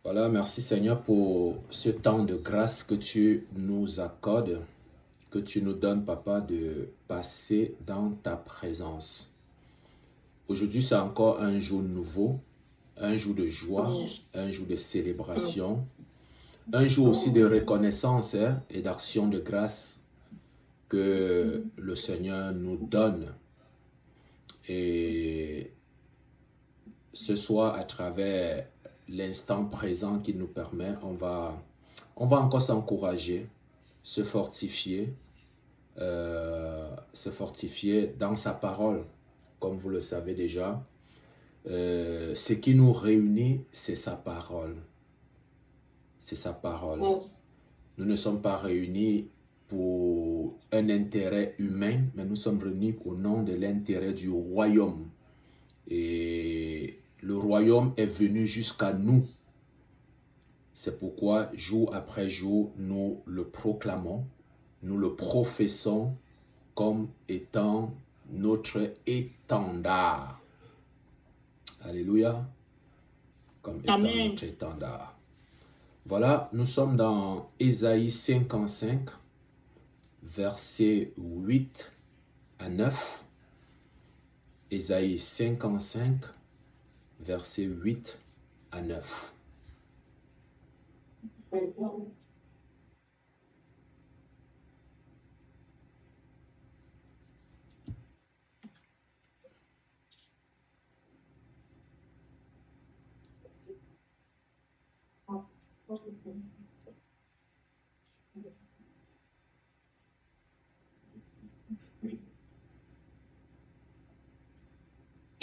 Voilà, merci Seigneur pour ce temps de grâce que tu nous accordes, que tu nous donnes, Papa, de passer dans ta présence. Aujourd'hui, c'est encore un jour nouveau, un jour de joie, un jour de célébration, un jour aussi de reconnaissance et d'action de grâce que le Seigneur nous donne. Et ce soir, à travers l'instant présent qu'il nous permet, on va encore s'encourager, se fortifier dans sa parole, comme vous le savez déjà. Ce qui nous réunit, c'est sa parole. C'est sa parole. Nous ne sommes pas réunis pour un intérêt humain, mais nous sommes réunis au nom de l'intérêt du royaume. Et le royaume est venu jusqu'à nous. C'est pourquoi, jour après jour, nous le proclamons, nous le professons comme étant notre étendard. Alléluia. Comme étant Amen. notre étendard. Voilà, nous sommes dans Ésaïe 55, versets 8 à 9. Ésaïe 55, versets 8 à 9.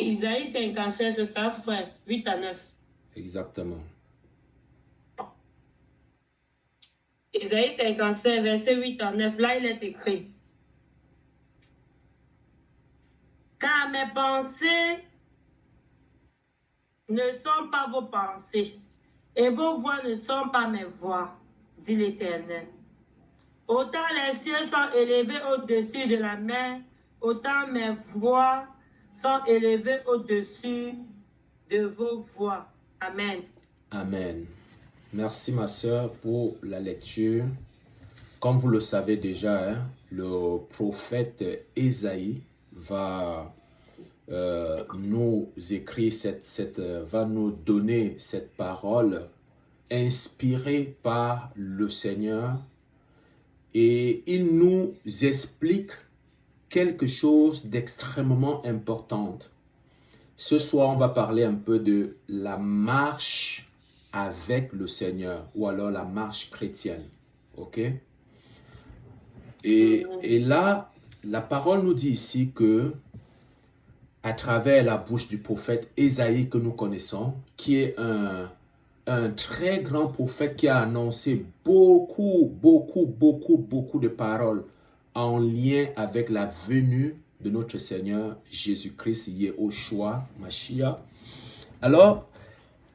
Isaïe 55, c'est ça, frère, 8 à 9. Exactement. Isaïe 55, verset 8 à 9, là il est écrit. Car mes pensées ne sont pas vos pensées, et vos voix ne sont pas mes voix, dit l'Éternel. Autant les cieux sont élevés au-dessus de la mer, autant mes voix sont élevées au-dessus de vos voix. Amen. Amen. Merci ma sœur pour la lecture. Comme vous le savez déjà, le prophète Ésaïe va nous écrire va nous donner cette parole inspirée par le Seigneur, et il nous explique quelque chose d'extrêmement important. Ce soir, on va parler un peu de la marche avec le Seigneur, ou alors la marche chrétienne. Ok? Et là, la parole nous dit ici que, à travers la bouche du prophète Ésaïe que nous connaissons, qui est un très grand prophète qui a annoncé beaucoup de paroles en lien avec la venue de notre Seigneur Jésus-Christ, Yehoshua, Mashiach. Alors,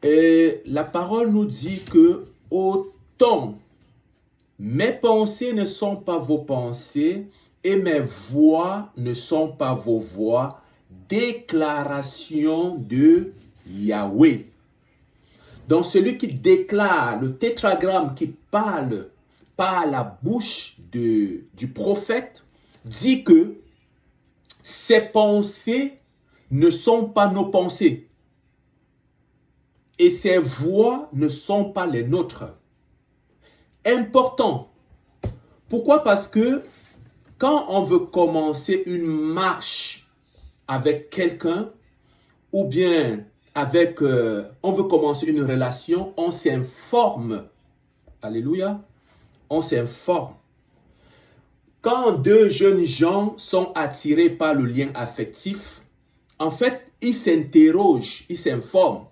la parole nous dit que autant mes pensées ne sont pas vos pensées et mes voix ne sont pas vos voix, déclaration de Yahweh. Donc celui qui déclare, le tétragramme qui parle par la bouche du prophète, dit que ses pensées ne sont pas nos pensées et ses voix ne sont pas les nôtres. Important. Pourquoi? Parce que quand on veut commencer une marche avec quelqu'un, ou bien on veut commencer une relation, on s'informe. Alléluia. On s'informe. Quand deux jeunes gens sont attirés par le lien affectif, en fait, ils s'interrogent, ils s'informent.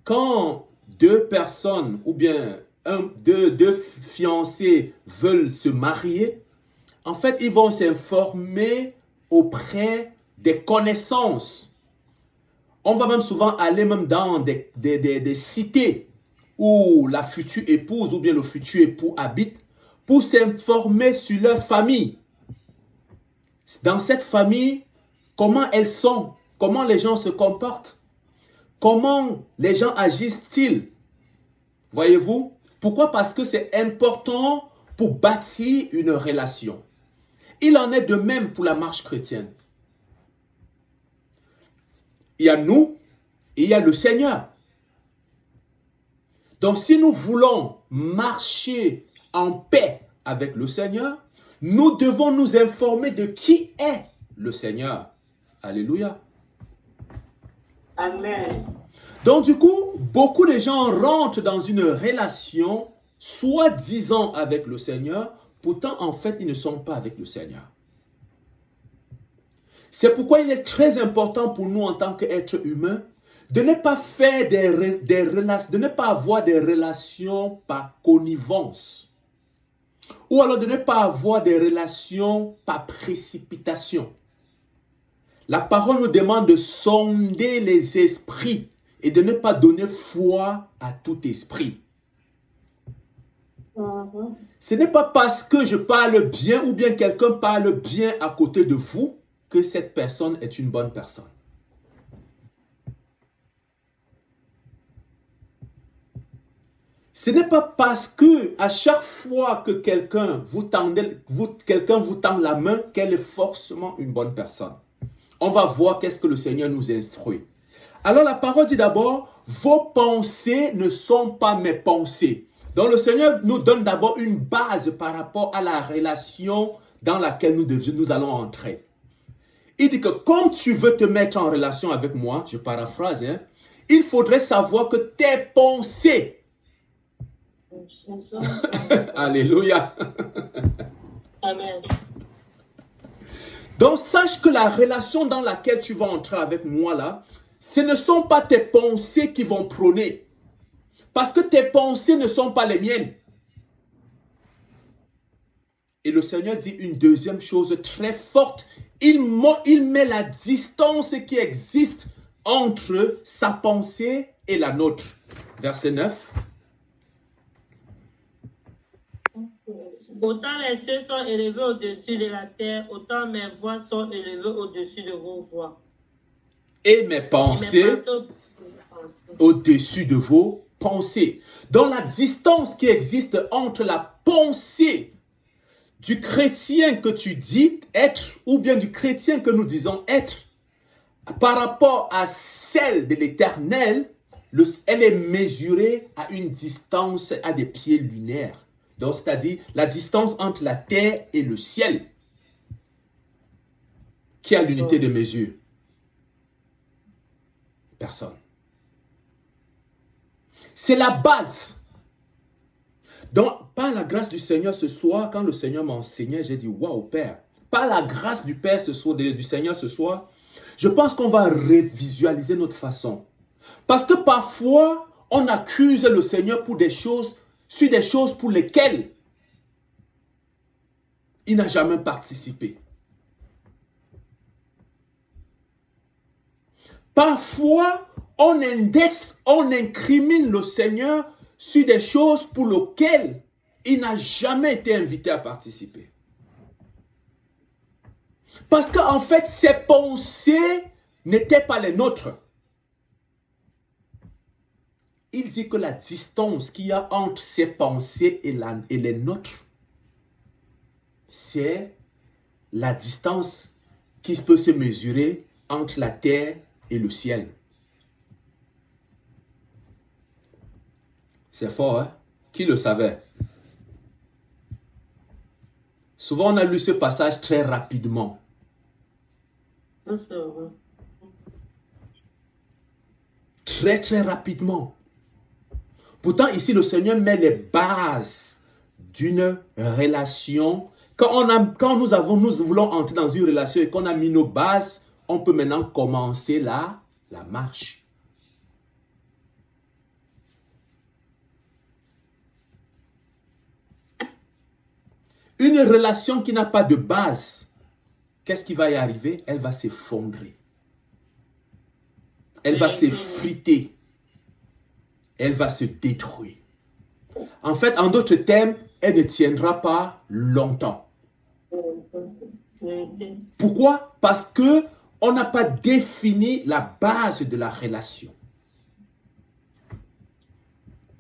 Quand deux personnes ou bien deux fiancés veulent se marier, en fait, ils vont s'informer auprès des connaissances. On va même souvent aller même dans des cités où la future épouse ou bien le futur époux habite pour s'informer sur leur famille. Dans cette famille, comment elles sont, comment les gens se comportent, comment les gens agissent-ils. Voyez-vous? Pourquoi? Parce que c'est important pour bâtir une relation. Il en est de même pour la marche chrétienne. Il y a nous et il y a le Seigneur. Donc, si nous voulons marcher en paix avec le Seigneur, nous devons nous informer de qui est le Seigneur. Alléluia. Amen. Donc, du coup, beaucoup de gens rentrent dans une relation soi-disant avec le Seigneur, pourtant, en fait, ils ne sont pas avec le Seigneur. C'est pourquoi il est très important pour nous en tant qu'êtres humains de ne pas faire de ne pas avoir des relations par connivence. Ou alors de ne pas avoir des relations par précipitation. La parole nous demande de sonder les esprits et de ne pas donner foi à tout esprit. Ce n'est pas parce que je parle bien ou bien quelqu'un parle bien à côté de vous que cette personne est une bonne personne. Ce n'est pas parce que à chaque fois que quelqu'un vous tend la main qu'elle est forcément une bonne personne. On va voir qu'est-ce que le Seigneur nous instruit. Alors la parole dit d'abord, vos pensées ne sont pas mes pensées. Donc le Seigneur nous donne d'abord une base par rapport à la relation dans laquelle nous allons entrer. Il dit que comme tu veux te mettre en relation avec moi, je paraphrase, il faudrait savoir que tes pensées, alléluia. Amen. Donc sache que la relation dans laquelle tu vas entrer avec moi là, ce ne sont pas tes pensées qui vont prôner. Parce que tes pensées ne sont pas les miennes. Et le Seigneur dit une deuxième chose très forte. Il met la distance qui existe entre sa pensée et la nôtre. Verset 9. Autant les cieux sont élevés au-dessus de la terre, autant mes voix sont élevées au-dessus de vos voix. Et mes pensées au-dessus de vos pensées. Donc la distance qui existe entre la pensée du chrétien que tu dis être, ou bien du chrétien que nous disons être, par rapport à celle de l'Éternel, elle est mesurée à une distance à des pieds lunaires. Donc, c'est-à-dire la distance entre la terre et le ciel, qui a l'unité de mesure. Personne. C'est la base. Donc, par la grâce du Seigneur ce soir, quand le Seigneur m'enseignait, j'ai dit, waouh, Père, par la grâce du Père ce soir, du Seigneur ce soir, je pense qu'on va révisualiser notre façon. Parce que parfois, on accuse le Seigneur pour des choses, sur des choses pour lesquelles il n'a jamais participé. Parfois, on incrimine le Seigneur sur des choses pour lesquelles il n'a jamais été invité à participer. Parce qu'en fait, ses pensées n'étaient pas les nôtres. Il dit que la distance qu'il y a entre ses pensées et les nôtres, c'est la distance qui peut se mesurer entre la terre et le ciel. C'est fort, hein? Qui le savait? Souvent, on a lu ce passage très rapidement. Très, très rapidement. Pourtant, ici, le Seigneur met les bases d'une relation. Quand nous voulons entrer dans une relation et qu'on a mis nos bases, on peut maintenant commencer la marche. Une relation qui n'a pas de base, qu'est-ce qui va y arriver? Elle va s'effondrer. Elle va s'effriter. Elle va se détruire. En fait, en d'autres termes, elle ne tiendra pas longtemps. Pourquoi? Parce que on n'a pas défini la base de la relation.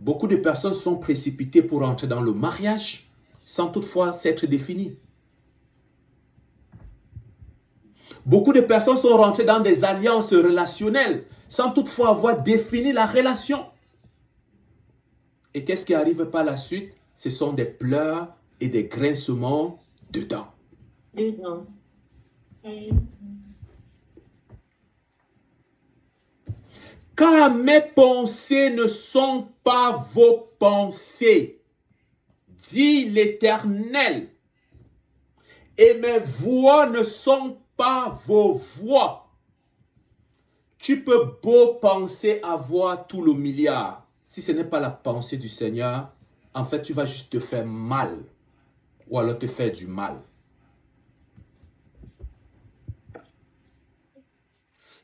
Beaucoup de personnes sont précipitées pour entrer dans le mariage sans toutefois s'être définies. Beaucoup de personnes sont rentrées dans des alliances relationnelles sans toutefois avoir défini la relation. Et qu'est-ce qui arrive par la suite? Ce sont des pleurs et des grincements de dents. Car mes pensées ne sont pas vos pensées, dit l'Éternel, et mes voix ne sont pas vos voix. Tu peux beau penser avoir tout le milliard. Si ce n'est pas la pensée du Seigneur, en fait, tu vas juste te faire mal. Ou alors te faire du mal.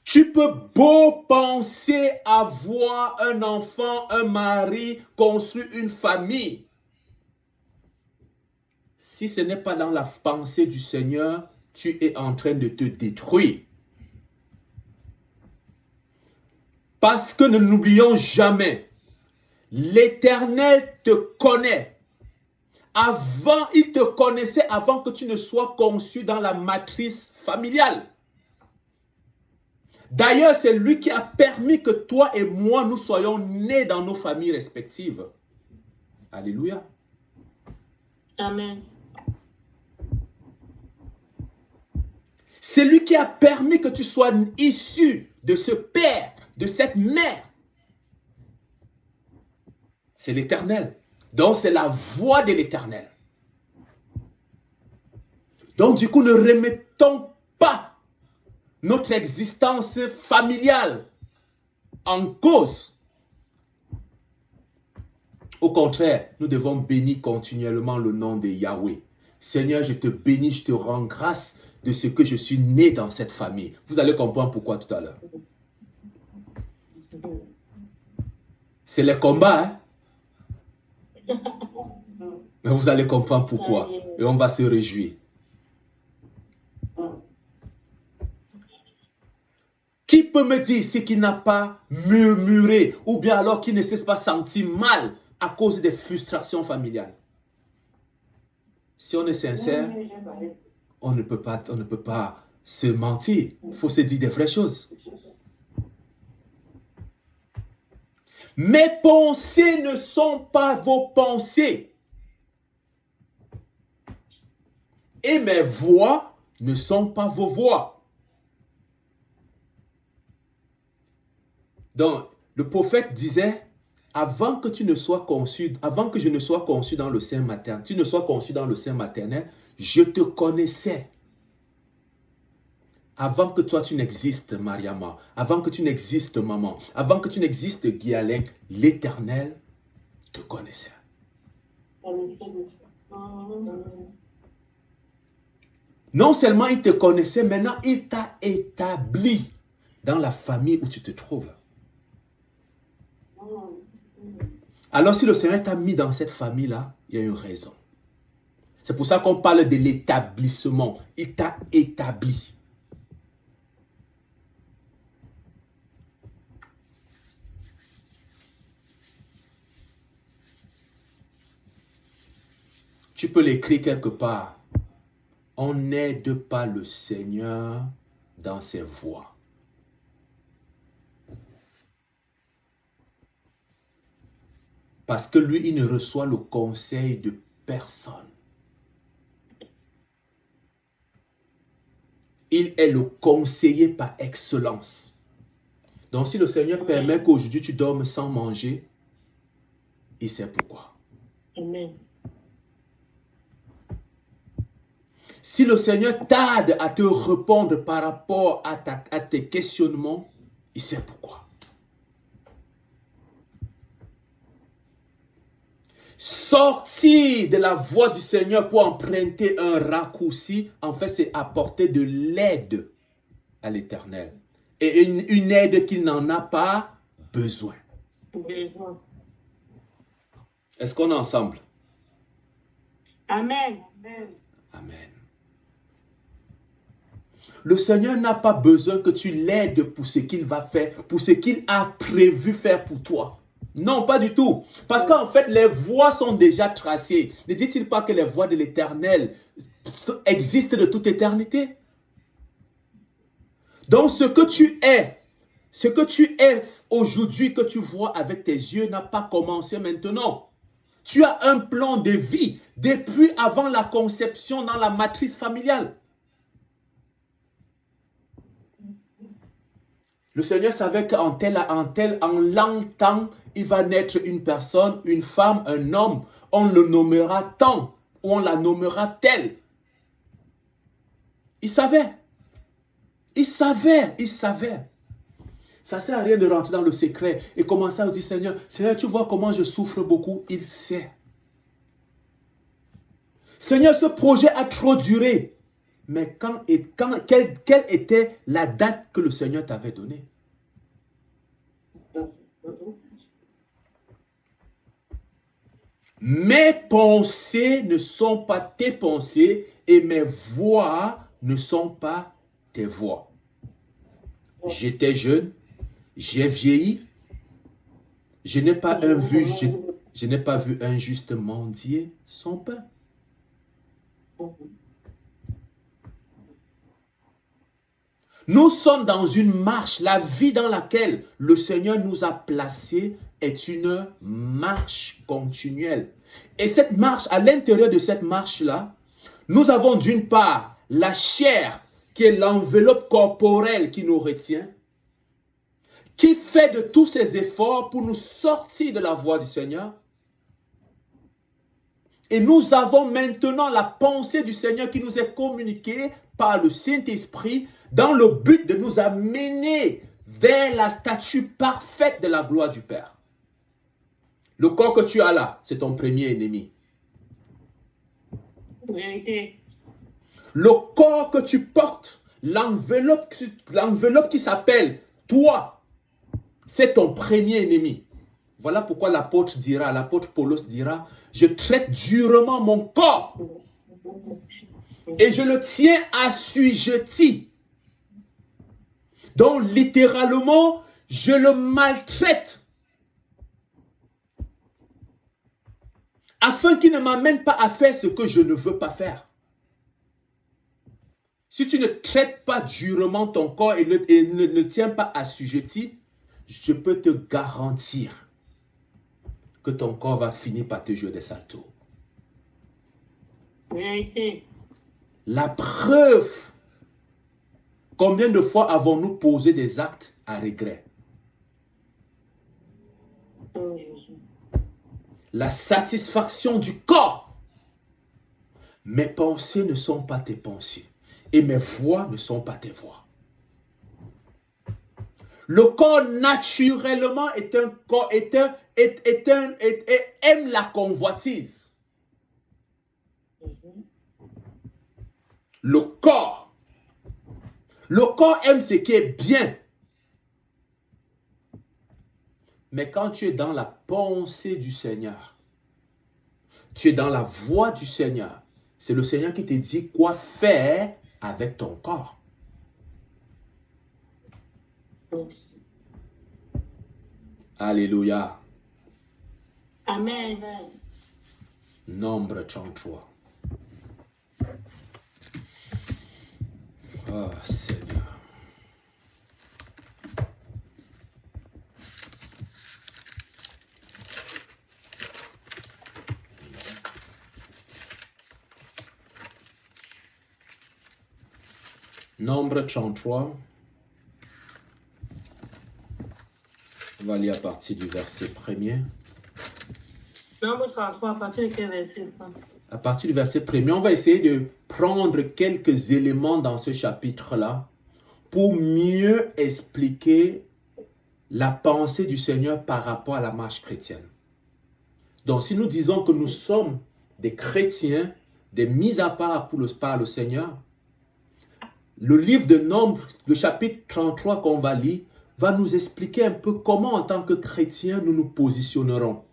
Tu peux beau penser avoir un enfant, un mari, construire une famille. Si ce n'est pas dans la pensée du Seigneur, tu es en train de te détruire. Parce que ne l'oublions jamais, l'Éternel te connaît. Il te connaissait avant que tu ne sois conçu dans la matrice familiale. D'ailleurs, c'est lui qui a permis que toi et moi, nous soyons nés dans nos familles respectives. Alléluia. Amen. C'est lui qui a permis que tu sois issu de ce père, de cette mère. C'est l'Éternel. Donc, c'est la voix de l'Éternel. Donc, du coup, ne remettons pas notre existence familiale en cause. Au contraire, nous devons bénir continuellement le nom de Yahweh. Seigneur, je te bénis, je te rends grâce de ce que je suis né dans cette famille. Vous allez comprendre pourquoi tout à l'heure. C'est les combats, hein? Mais vous allez comprendre pourquoi. Et on va se réjouir. Qui peut me dire ce qui n'a pas murmuré ou bien alors qui ne s'est pas senti mal à cause des frustrations familiales? Si on est sincère, on ne peut pas se mentir. Il faut se dire des vraies choses. Mes pensées ne sont pas vos pensées. Et mes voix ne sont pas vos voix. Donc, le prophète disait, avant que je ne sois conçu dans le sein maternel, tu ne sois conçu dans le sein maternel, je te connaissais. Avant que toi tu n'existes, Mariama, avant que tu n'existes, maman, avant que tu n'existes, Guialin, l'Éternel te connaissait. Non seulement il te connaissait, maintenant il t'a établi dans la famille où tu te trouves. Alors si le Seigneur t'a mis dans cette famille-là, il y a une raison. C'est pour ça qu'on parle de l'établissement. Il t'a établi. Tu peux l'écrire quelque part. On n'aide pas le Seigneur dans ses voies. Parce que lui, il ne reçoit le conseil de personne. Il est le conseiller par excellence. Donc si le Seigneur permet qu'aujourd'hui tu dormes sans manger, il sait pourquoi. Amen. Si le Seigneur tarde à te répondre par rapport à tes questionnements, il sait pourquoi. Sortir de la voie du Seigneur pour emprunter un raccourci, en fait, c'est apporter de l'aide à l'Éternel. Et une aide qu'il n'en a pas besoin. Est-ce qu'on est ensemble? Amen. Amen. Le Seigneur n'a pas besoin que tu l'aides pour ce qu'il va faire, pour ce qu'il a prévu faire pour toi. Non, pas du tout. Parce qu'en fait, les voies sont déjà tracées. Ne dit-il pas que les voies de l'Éternel existent de toute éternité? Donc, ce que tu es aujourd'hui, que tu vois avec tes yeux, n'a pas commencé maintenant. Tu as un plan de vie depuis avant la conception dans la matrice familiale. Le Seigneur savait qu'en l'entend, il va naître une personne, une femme, un homme. On le nommera tant, ou on la nommera telle. Il savait. Il savait. Ça ne sert à rien de rentrer dans le secret et commencer à dire, Seigneur, tu vois comment je souffre beaucoup. Il sait. Seigneur, ce projet a trop duré. Mais quelle était la date que le Seigneur t'avait donnée? Mes pensées ne sont pas tes pensées et mes voix ne sont pas tes voix. J'étais jeune, j'ai vieilli, je n'ai pas vu un juste mendier son pain. Nous sommes dans une marche. La vie dans laquelle le Seigneur nous a placés est une marche continuelle. Et cette marche, à l'intérieur de cette marche-là, nous avons d'une part la chair qui est l'enveloppe corporelle qui nous retient, qui fait de tous ses efforts pour nous sortir de la voie du Seigneur. Et nous avons maintenant la pensée du Seigneur qui nous est communiquée par le Saint-Esprit dans le but de nous amener vers la statue parfaite de la gloire du Père. Le corps que tu as là, c'est ton premier ennemi. Vérité. Le corps que tu portes, l'enveloppe qui s'appelle toi, c'est ton premier ennemi. Voilà pourquoi l'apôtre Paulos dira, je traite durement mon corps et je le tiens assujetti. Donc littéralement, je le maltraite afin qu'il ne m'amène pas à faire ce que je ne veux pas faire. Si tu ne traites pas durement ton corps et ne le tiens pas assujetti, je peux te garantir que ton corps va finir par te jouer des sales tours. Vérité. La preuve, combien de fois avons-nous posé des actes à regret? Oh, Jésus. La satisfaction du corps. Mes pensées ne sont pas tes pensées et mes voix ne sont pas tes voix. Le corps naturellement aime la convoitise. Le corps aime ce qui est bien. Mais quand tu es dans la pensée du Seigneur, tu es dans la voix du Seigneur, c'est le Seigneur qui te dit quoi faire avec ton corps. Alléluia. Amen. Nombre 33. Oh Seigneur. Nombre 33. On va lire à partir du verset 1er. Nombre 33, à partir de quel verset? À partir du verset 1er, on va essayer de prendre quelques éléments dans ce chapitre-là pour mieux expliquer la pensée du Seigneur par rapport à la marche chrétienne. Donc, si nous disons que nous sommes des chrétiens, des mis à part par le Seigneur, le livre de Nombres, le chapitre 33 qu'on va lire, va nous expliquer un peu comment en tant que chrétiens nous nous positionnerons.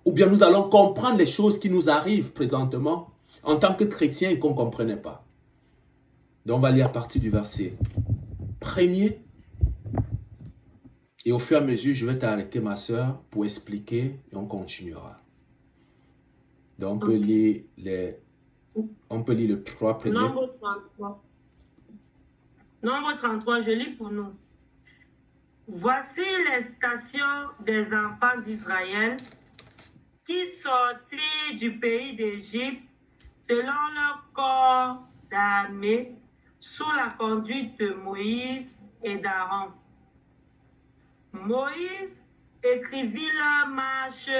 Ou bien nous allons comprendre les choses qui nous arrivent présentement en tant que chrétiens et qu'on ne comprenait pas. Donc on va lire à partir du verset 1er Et au fur et à mesure, je vais t'arrêter, ma soeur, pour expliquer et on continuera. Donc, on peut lire les 3 premiers. Nombre 33. Nombre 33, je lis pour nous. Voici les stations des enfants d'Israël qui sortirent du pays d'Égypte selon leur corps d'armée sous la conduite de Moïse et d'Aaron. Moïse écrivit leur marche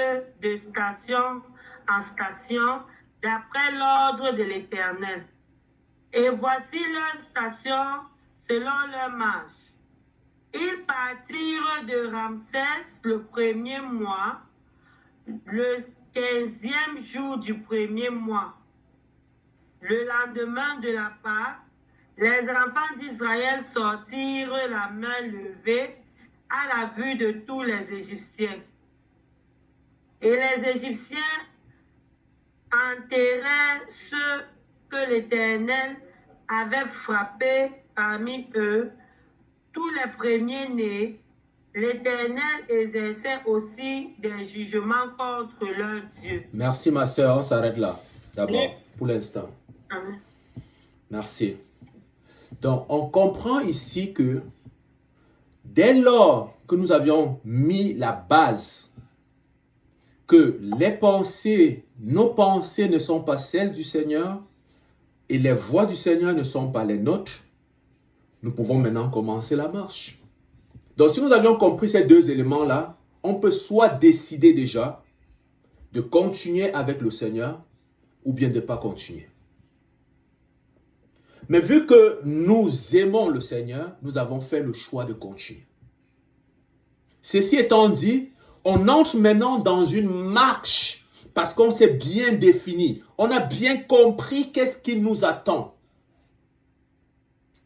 de station en station d'après l'ordre de l'Éternel. Et voici leur station selon leur marche. Ils partirent de Ramsès le 1er mois, le 15e jour du 1er mois. Le lendemain de la Pâque, les enfants d'Israël sortirent la main levée à la vue de tous les Égyptiens. Et les Égyptiens enterrèrent ceux que l'Éternel avait frappés parmi eux, tous les premiers-nés. L'Éternel exerçait aussi des jugements contre leur Dieu. Merci, ma soeur. On s'arrête là, d'abord, pour l'instant. Amen. Merci. Donc, on comprend ici que dès lors que nous avions mis la base, que les pensées, nos pensées ne sont pas celles du Seigneur et les voies du Seigneur ne sont pas les nôtres, nous pouvons maintenant commencer la marche. Donc, si nous avions compris ces 2 éléments-là, on peut soit décider déjà de continuer avec le Seigneur ou bien de ne pas continuer. Mais vu que nous aimons le Seigneur, nous avons fait le choix de continuer. Ceci étant dit, on entre maintenant dans une marche parce qu'on s'est bien défini. On a bien compris qu'est-ce qui nous attend.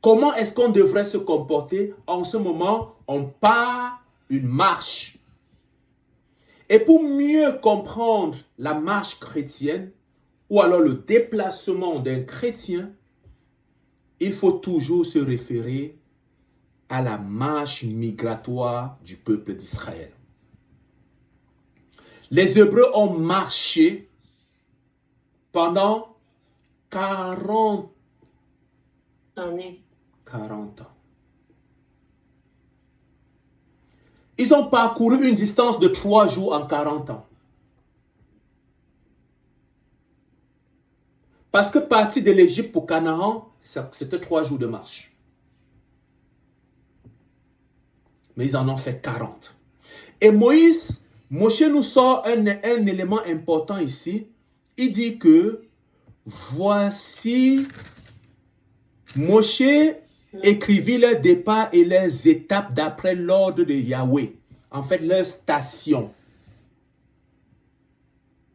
Comment est-ce qu'on devrait se comporter? En ce moment, on part une marche. Et pour mieux comprendre la marche chrétienne, ou alors le déplacement d'un chrétien, il faut toujours se référer à la marche migratoire du peuple d'Israël. Les Hébreux ont marché pendant 40 ans. Ils ont parcouru une distance de 3 jours en 40 ans. Parce que partir de l'Égypte pour Canaan, c'était 3 jours de marche. Mais ils en ont fait 40. Et Moshe nous sort un élément important ici. Il dit que voici, Moshe écrivit leur départ et leurs étapes d'après l'ordre de Yahweh. En fait, leur station.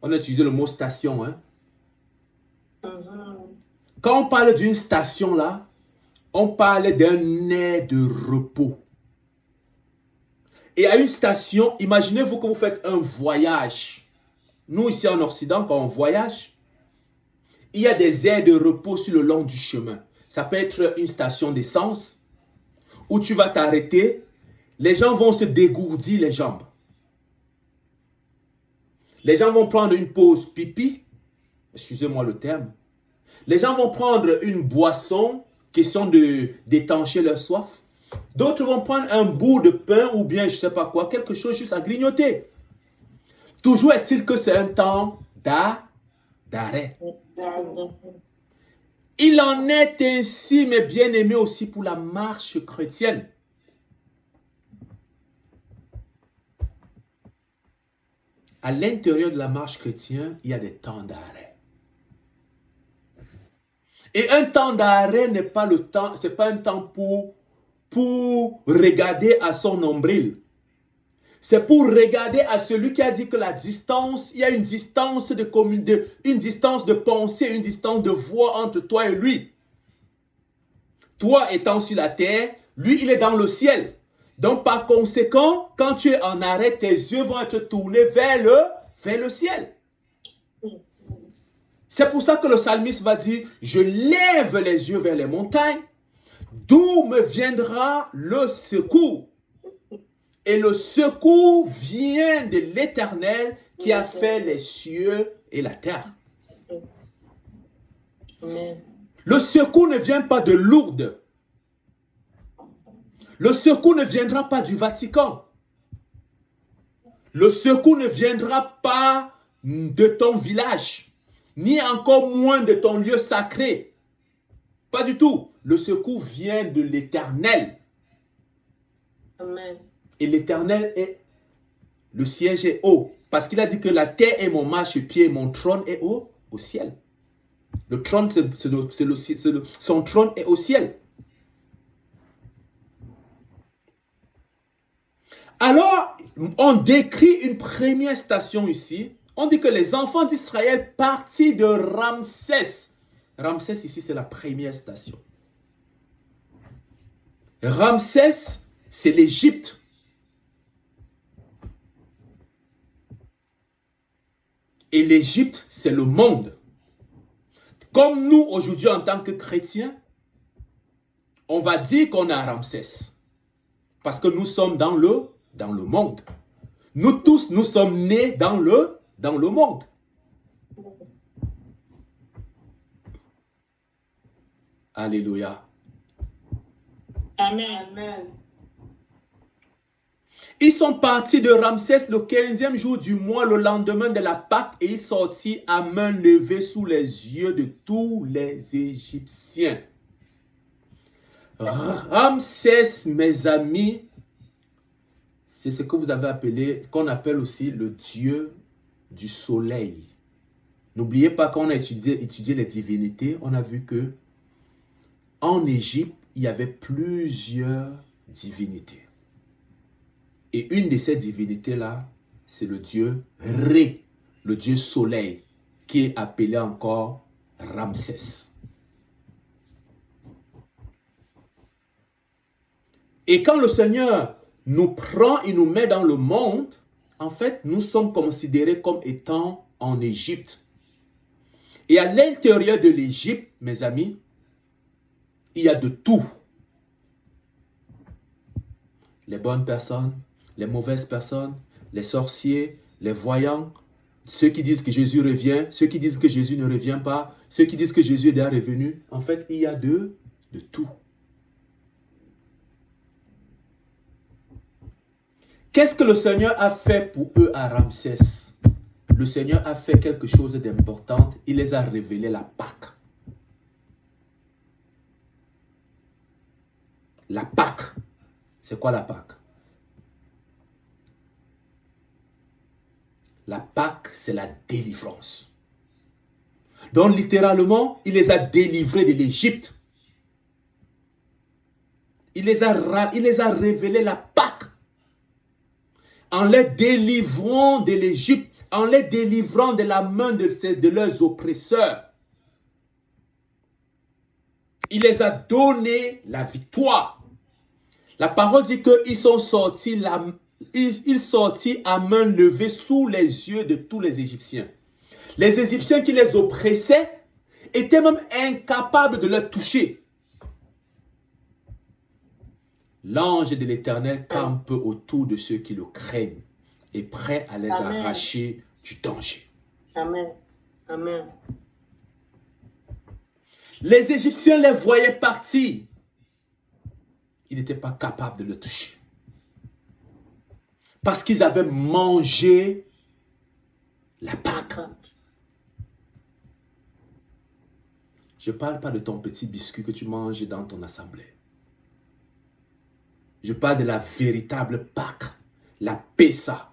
On a utilisé le mot station. Hein? Quand on parle d'une station là, on parle d'un aire de repos. Et à une station, imaginez-vous que vous faites un voyage. Nous, ici en Occident, quand on voyage, il y a des aires de repos sur le long du chemin. Ça peut être une station d'essence où tu vas t'arrêter. Les gens vont se dégourdir les jambes. Les gens vont prendre une pause pipi. Excusez-moi le terme. Les gens vont prendre une boisson, question d'étancher leur soif. D'autres vont prendre un bout de pain ou bien je ne sais pas quoi, quelque chose juste à grignoter. Toujours est-il que c'est un temps d'arrêt. Il en est ainsi, mes bien-aimés, aussi pour la marche chrétienne. À l'intérieur de la marche chrétienne, il y a des temps d'arrêt. Et un temps d'arrêt n'est pas le temps, c'est pas un temps pour regarder à son nombril. C'est pour regarder à celui qui a dit que la distance, il y a une distance une distance de pensée, une distance de voix entre toi et lui. Toi étant sur la terre, lui il est dans le ciel. Donc par conséquent, quand tu es en arrêt, tes yeux vont être tournés vers le ciel. C'est pour ça que le psalmiste va dire, je lève les yeux vers les montagnes, d'où me viendra le secours. Et le secours vient de l'Éternel qui a fait les cieux et la terre. Amen. Le secours ne vient pas de Lourdes. Le secours ne viendra pas du Vatican. Le secours ne viendra pas de ton village, ni encore moins de ton lieu sacré. Pas du tout. Le secours vient de l'Éternel. Amen. Et l'Éternel est, le siège est haut. Parce qu'il a dit que la terre est mon marchepied, mon trône est haut, au ciel. Le trône, son trône est au ciel. Alors, on décrit une première station ici. On dit que les enfants d'Israël partis de Ramsès. Ramsès ici, c'est la première station. Ramsès, c'est l'Égypte. Et l'Égypte, c'est le monde. Comme nous, aujourd'hui, en tant que chrétiens, on va dire qu'on a Ramsès. Parce que nous sommes dans le monde. Nous tous, nous sommes nés dans le monde. Alléluia. Amen. Amen. Ils sont partis de Ramsès le 15e jour du mois, le lendemain de la Pâque, et ils sortirent à main levée sous les yeux de tous les Égyptiens. Ramsès, mes amis, c'est ce que vous avez appelé, qu'on appelle aussi le dieu du soleil. N'oubliez pas, quand on a étudié les divinités, on a vu que en Égypte, il y avait plusieurs divinités. Et une de ces divinités-là, c'est le dieu Ré, le dieu soleil, qui est appelé encore Ramsès. Et quand le Seigneur nous prend et nous met dans le monde, en fait, nous sommes considérés comme étant en Égypte. Et à l'intérieur de l'Égypte, mes amis, il y a de tout. Les bonnes personnes, les mauvaises personnes, les sorciers, les voyants, ceux qui disent que Jésus revient, ceux qui disent que Jésus ne revient pas, ceux qui disent que Jésus est déjà revenu. En fait, il y a de tout. Qu'est-ce que le Seigneur a fait pour eux à Ramsès? Le Seigneur a fait quelque chose d'important. Il les a révélé la Pâque. La Pâque. C'est quoi la Pâque? La Pâque, c'est la délivrance. Donc, littéralement, il les a délivrés de l'Égypte. Il les a révélé la Pâque. En les délivrant de l'Égypte, en les délivrant de la main de leurs oppresseurs. Il les a donné la victoire. La parole dit qu'ils sont sortis, ils sortis à main levée sous les yeux de tous les Égyptiens. Les Égyptiens qui les oppressaient étaient même incapables de les toucher. L'ange de l'Éternel campe autour de ceux qui le craignent et prêt à les arracher du danger. Amen. Amen. Les Égyptiens les voyaient partir. Ils n'étaient pas capables de le toucher. Parce qu'ils avaient mangé la Pâque. Je ne parle pas de ton petit biscuit que tu manges dans ton assemblée. Je parle de la véritable Pâque, la Pessa,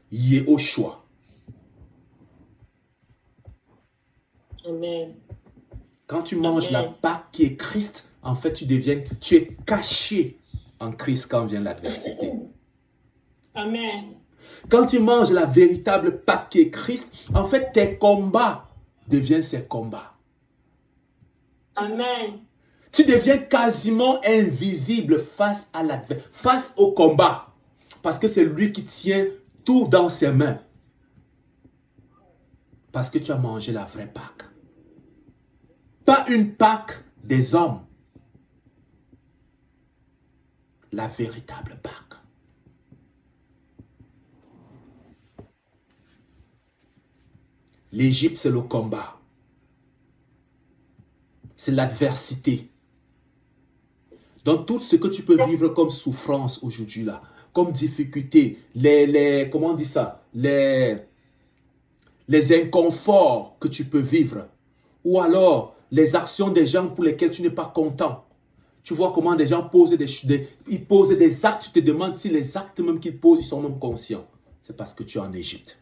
Yehoshua. Amen. Quand tu manges la Pâque qui est Christ, en fait, tu es caché en Christ quand vient l'adversité. Amen. Quand tu manges la véritable Pâque qui est Christ, en fait, tes combats deviennent ses combats. Amen. Tu deviens quasiment invisible face au combat. Parce que c'est lui qui tient tout dans ses mains. Parce que tu as mangé la vraie Pâque. Pas une Pâque des hommes. La véritable Pâque. L'Égypte, c'est le combat. C'est l'adversité. Dans tout ce que tu peux vivre comme souffrance aujourd'hui là, comme difficulté, comment on dit ça, les inconforts que tu peux vivre, ou alors les actions des gens pour lesquelles tu n'es pas content. Tu vois comment des gens posent ils posent des actes, tu te demandes si les actes même qu'ils posent, ils sont même conscients. C'est parce que tu es en Égypte.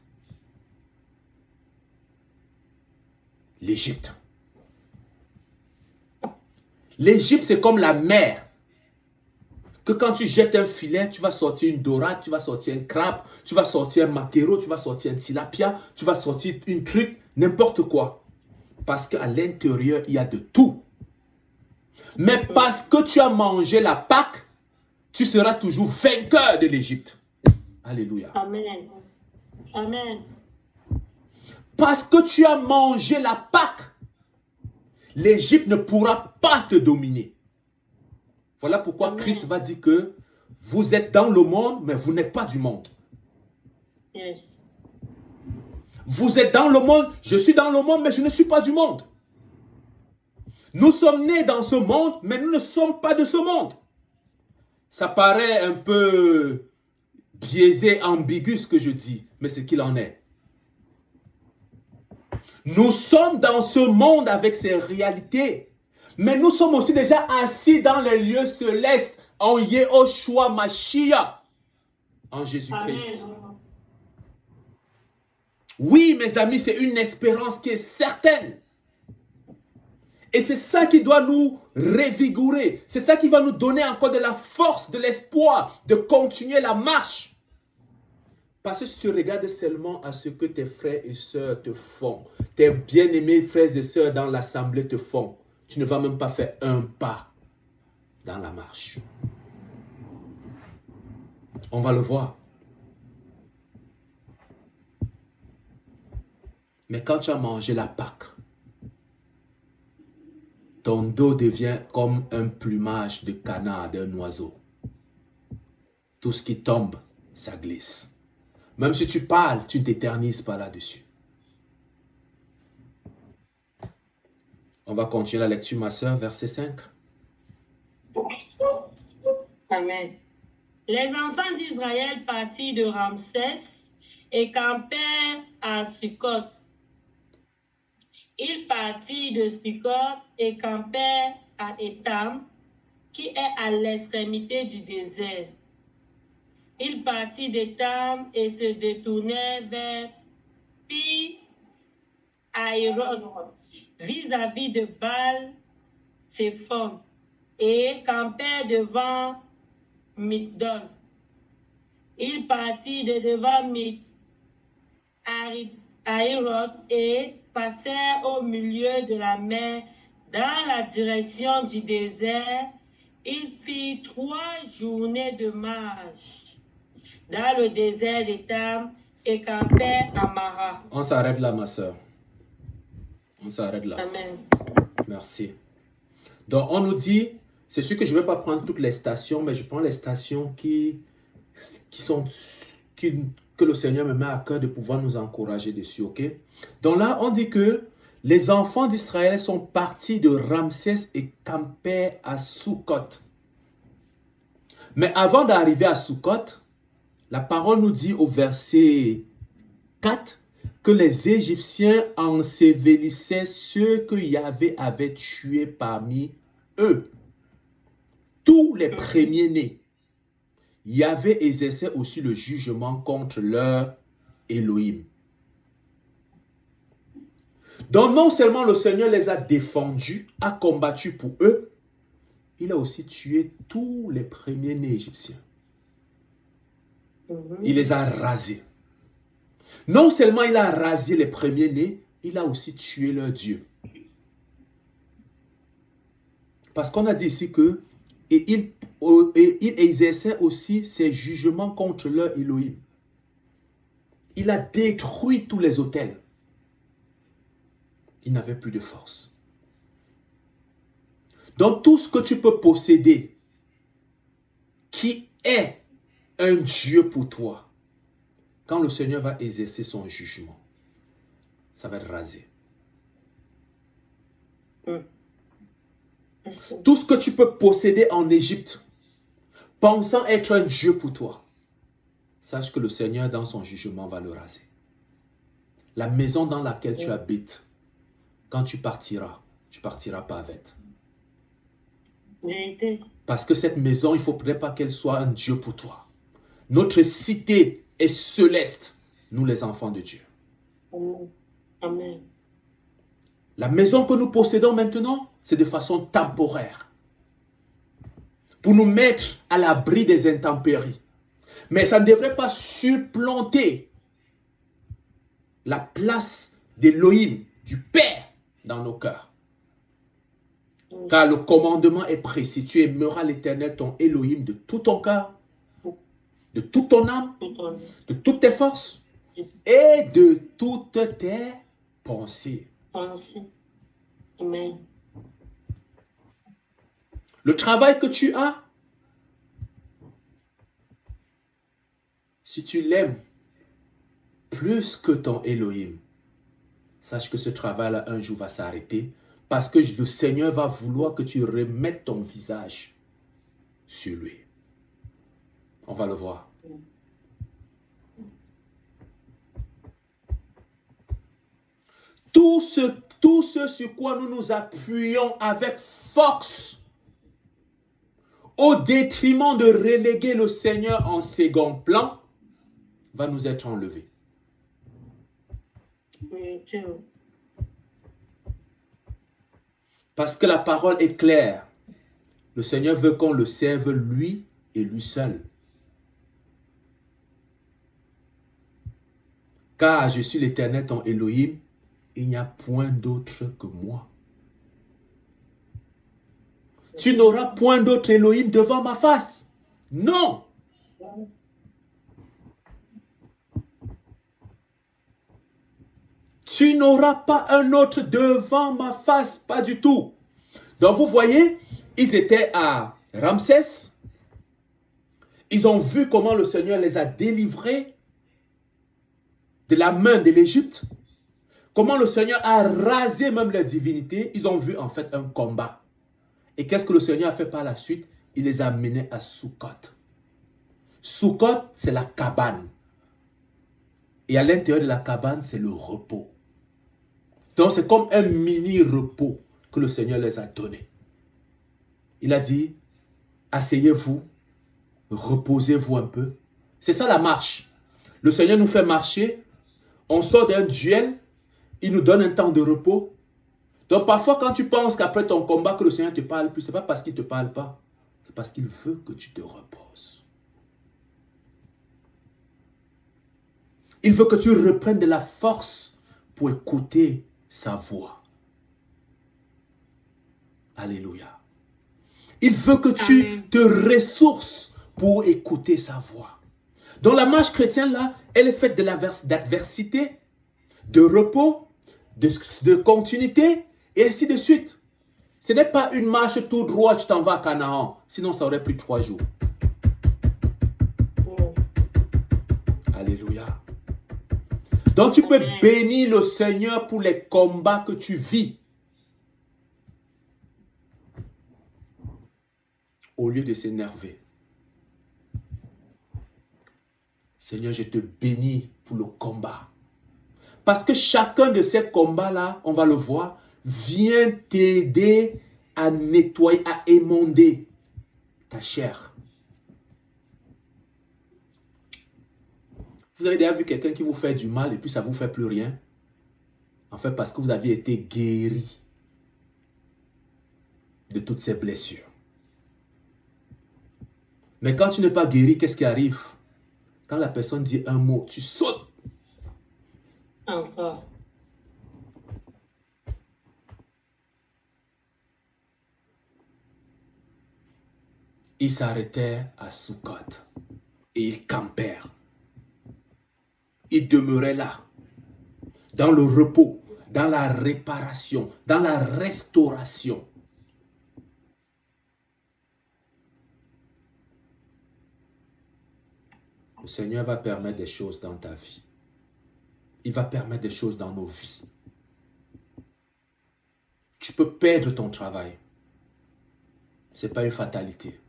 L'Égypte. L'Égypte, c'est comme la mer. Que quand tu jettes un filet, tu vas sortir une dorade, tu vas sortir un crabe, tu vas sortir un maquereau, tu vas sortir un tilapia, tu vas sortir une truite, n'importe quoi. Parce qu'à l'intérieur, il y a de tout. Mais parce que tu as mangé la Pâque, tu seras toujours vainqueur de l'Égypte. Alléluia. Amen. Amen. Parce que tu as mangé la Pâque, l'Égypte ne pourra pas te dominer. Voilà pourquoi Amen. Christ va dire que vous êtes dans le monde, mais vous n'êtes pas du monde. Yes. Vous êtes dans le monde, je suis dans le monde, mais je ne suis pas du monde. Nous sommes nés dans ce monde, mais nous ne sommes pas de ce monde. Ça paraît un peu biaisé, ambigu ce que je dis, mais c'est qu'il en est. Nous sommes dans ce monde avec ses réalités, mais nous sommes aussi déjà assis dans les lieux célestes en Yehoshua Mashiach, en Jésus-Christ. Oui, mes amis, c'est une espérance qui est certaine. Et c'est ça qui doit nous revigorer. C'est ça qui va nous donner encore de la force, de l'espoir, de continuer la marche. Parce que si tu regardes seulement à ce que tes frères et sœurs te font, tes bien-aimés frères et sœurs dans l'assemblée te font, tu ne vas même pas faire un pas dans la marche. On va le voir. Mais quand tu as mangé la Pâque, ton dos devient comme un plumage de canard d'un oiseau. Tout ce qui tombe, ça glisse. Même si tu parles, tu ne t'éternises pas là-dessus. On va continuer la lecture, ma soeur, verset 5. Amen. Les enfants d'Israël partirent de Ramsès et campèrent à Sukkot. Ils partirent de Sukkot et campèrent à Étam, qui est à l'extrémité du désert. Ils partirent d'Étam et se détournèrent vers Pi-Hahiroth, vis-à-vis de Baal-Séphon, et campèrent devant Migdol. Ils partirent de devant Hahiroth et passèrent au milieu de la mer dans la direction du désert. Ils firent 3 journées de marche dans le désert d'Étam et campèrent à Mara. On s'arrête là, ma soeur. On s'arrête là. Amen. Merci. Donc, on nous dit, c'est sûr que je ne vais pas prendre toutes les stations, mais je prends les stations que le Seigneur me met à cœur de pouvoir nous encourager dessus, ok? Donc là, on dit que les enfants d'Israël sont partis de Ramsès et campèrent à Sukkot. Mais avant d'arriver à Sukkot, la parole nous dit au verset 4 que les Égyptiens ensevelissaient ceux que Yahvé avait tués parmi eux. Tous les premiers-nés. Yahvé exerçait aussi le jugement contre leur Elohim. Donc non seulement le Seigneur les a défendus, a combattu pour eux, il a aussi tué tous les premiers-nés égyptiens. Il les a rasés. Non seulement il a rasé les premiers-nés, il a aussi tué leur Dieu. Parce qu'on a dit ici que il exerçait aussi ses jugements contre leur Elohim. Il a détruit tous les autels. Il n'avait plus de force. Donc tout ce que tu peux posséder, qui est un Dieu pour toi, quand le Seigneur va exercer son jugement, ça va être rasé. Merci. Tout ce que tu peux posséder en Égypte, pensant être un Dieu pour toi, sache que le Seigneur, dans son jugement, va le raser. La maison dans laquelle tu habites, quand tu partiras pas avec. Vérité. Parce que cette maison, il ne faudrait pas qu'elle soit un Dieu pour toi. Notre cité est céleste, nous les enfants de Dieu. Amen. La maison que nous possédons maintenant, c'est de façon temporaire. Pour nous mettre à l'abri des intempéries. Mais ça ne devrait pas supplanter la place d'Élohim, du Père, dans nos cœurs. Car le commandement est précis. Tu aimeras l'Éternel, ton Élohim, de tout ton cœur, de toute ton âme, de toutes tes forces et de toutes tes pensées. Amen. Le travail que tu as, si tu l'aimes plus que ton Élohim, sache que ce travail-là, un jour, va s'arrêter parce que le Seigneur va vouloir que tu remettes ton visage sur lui. On va le voir. Tout ce sur quoi nous nous appuyons avec force, au détriment de reléguer le Seigneur en second plan, va nous être enlevé. Parce que la parole est claire. Le Seigneur veut qu'on le serve lui et lui seul. Car je suis l'Éternel, ton Elohim, il n'y a point d'autre que moi. Tu n'auras point d'autre Elohim devant ma face. Non. Tu n'auras pas un autre devant ma face, pas du tout. Donc vous voyez, ils étaient à Ramsès. Ils ont vu comment le Seigneur les a délivrés de la main de l'Égypte. Comment le Seigneur a rasé même les divinités. Ils ont vu en fait un combat. Et qu'est-ce que le Seigneur a fait par la suite? Il les a amenés à Sukkot. Sukkot, c'est la cabane. Et à l'intérieur de la cabane, c'est le repos. Donc c'est comme un mini repos que le Seigneur les a donné. Il a dit, asseyez-vous, reposez-vous un peu. C'est ça la marche. Le Seigneur nous fait marcher, on sort d'un duel, il nous donne un temps de repos. Donc parfois quand tu penses qu'après ton combat que le Seigneur te parle plus, ce n'est pas parce qu'il ne te parle pas, c'est parce qu'il veut que tu te reposes. Il veut que tu reprennes de la force pour écouter sa voix. Alléluia. Il veut que tu te ressources pour écouter sa voix. Donc la marche chrétienne là, elle est faite d'adversité, de repos, de continuité et ainsi de suite. Ce n'est pas une marche tout droit, tu t'en vas à Canaan. Sinon ça aurait pris 3 jours. Alléluia. Donc tu peux bénir le Seigneur pour les combats que tu vis. Au lieu de s'énerver. Seigneur, je te bénis pour le combat. Parce que chacun de ces combats-là, on va le voir, vient t'aider à nettoyer, à émonder ta chair. Vous avez déjà vu quelqu'un qui vous fait du mal et puis ça ne vous fait plus rien? En fait, parce que vous aviez été guéri de toutes ces blessures. Mais quand tu n'es pas guéri, qu'est-ce qui arrive? Quand la personne dit un mot, tu sautes. Encore. Ils s'arrêtèrent à Sukkot et ils campèrent. Ils demeuraient là, dans le repos, dans la réparation, dans la restauration. Le Seigneur va permettre des choses dans ta vie. il va permettre des choses dans nos vies. Tu peux perdre ton travail. Ce n'est pas une fatalité.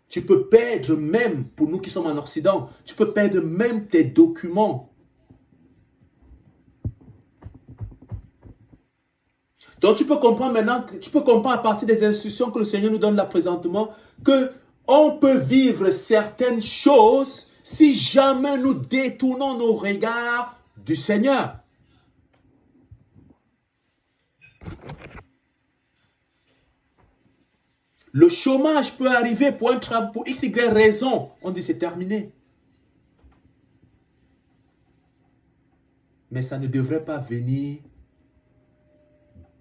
Tu peux perdre même, pour nous qui sommes en Occident, tu peux perdre même tes documents. Donc tu peux comprendre maintenant, tu peux comprendre à partir des instructions que le Seigneur nous donne là présentement, que on peut vivre certaines choses si jamais nous détournons nos regards du Seigneur. Le chômage peut arriver pour un travail, pour X, Y raison. On dit c'est terminé. Mais ça ne devrait pas venir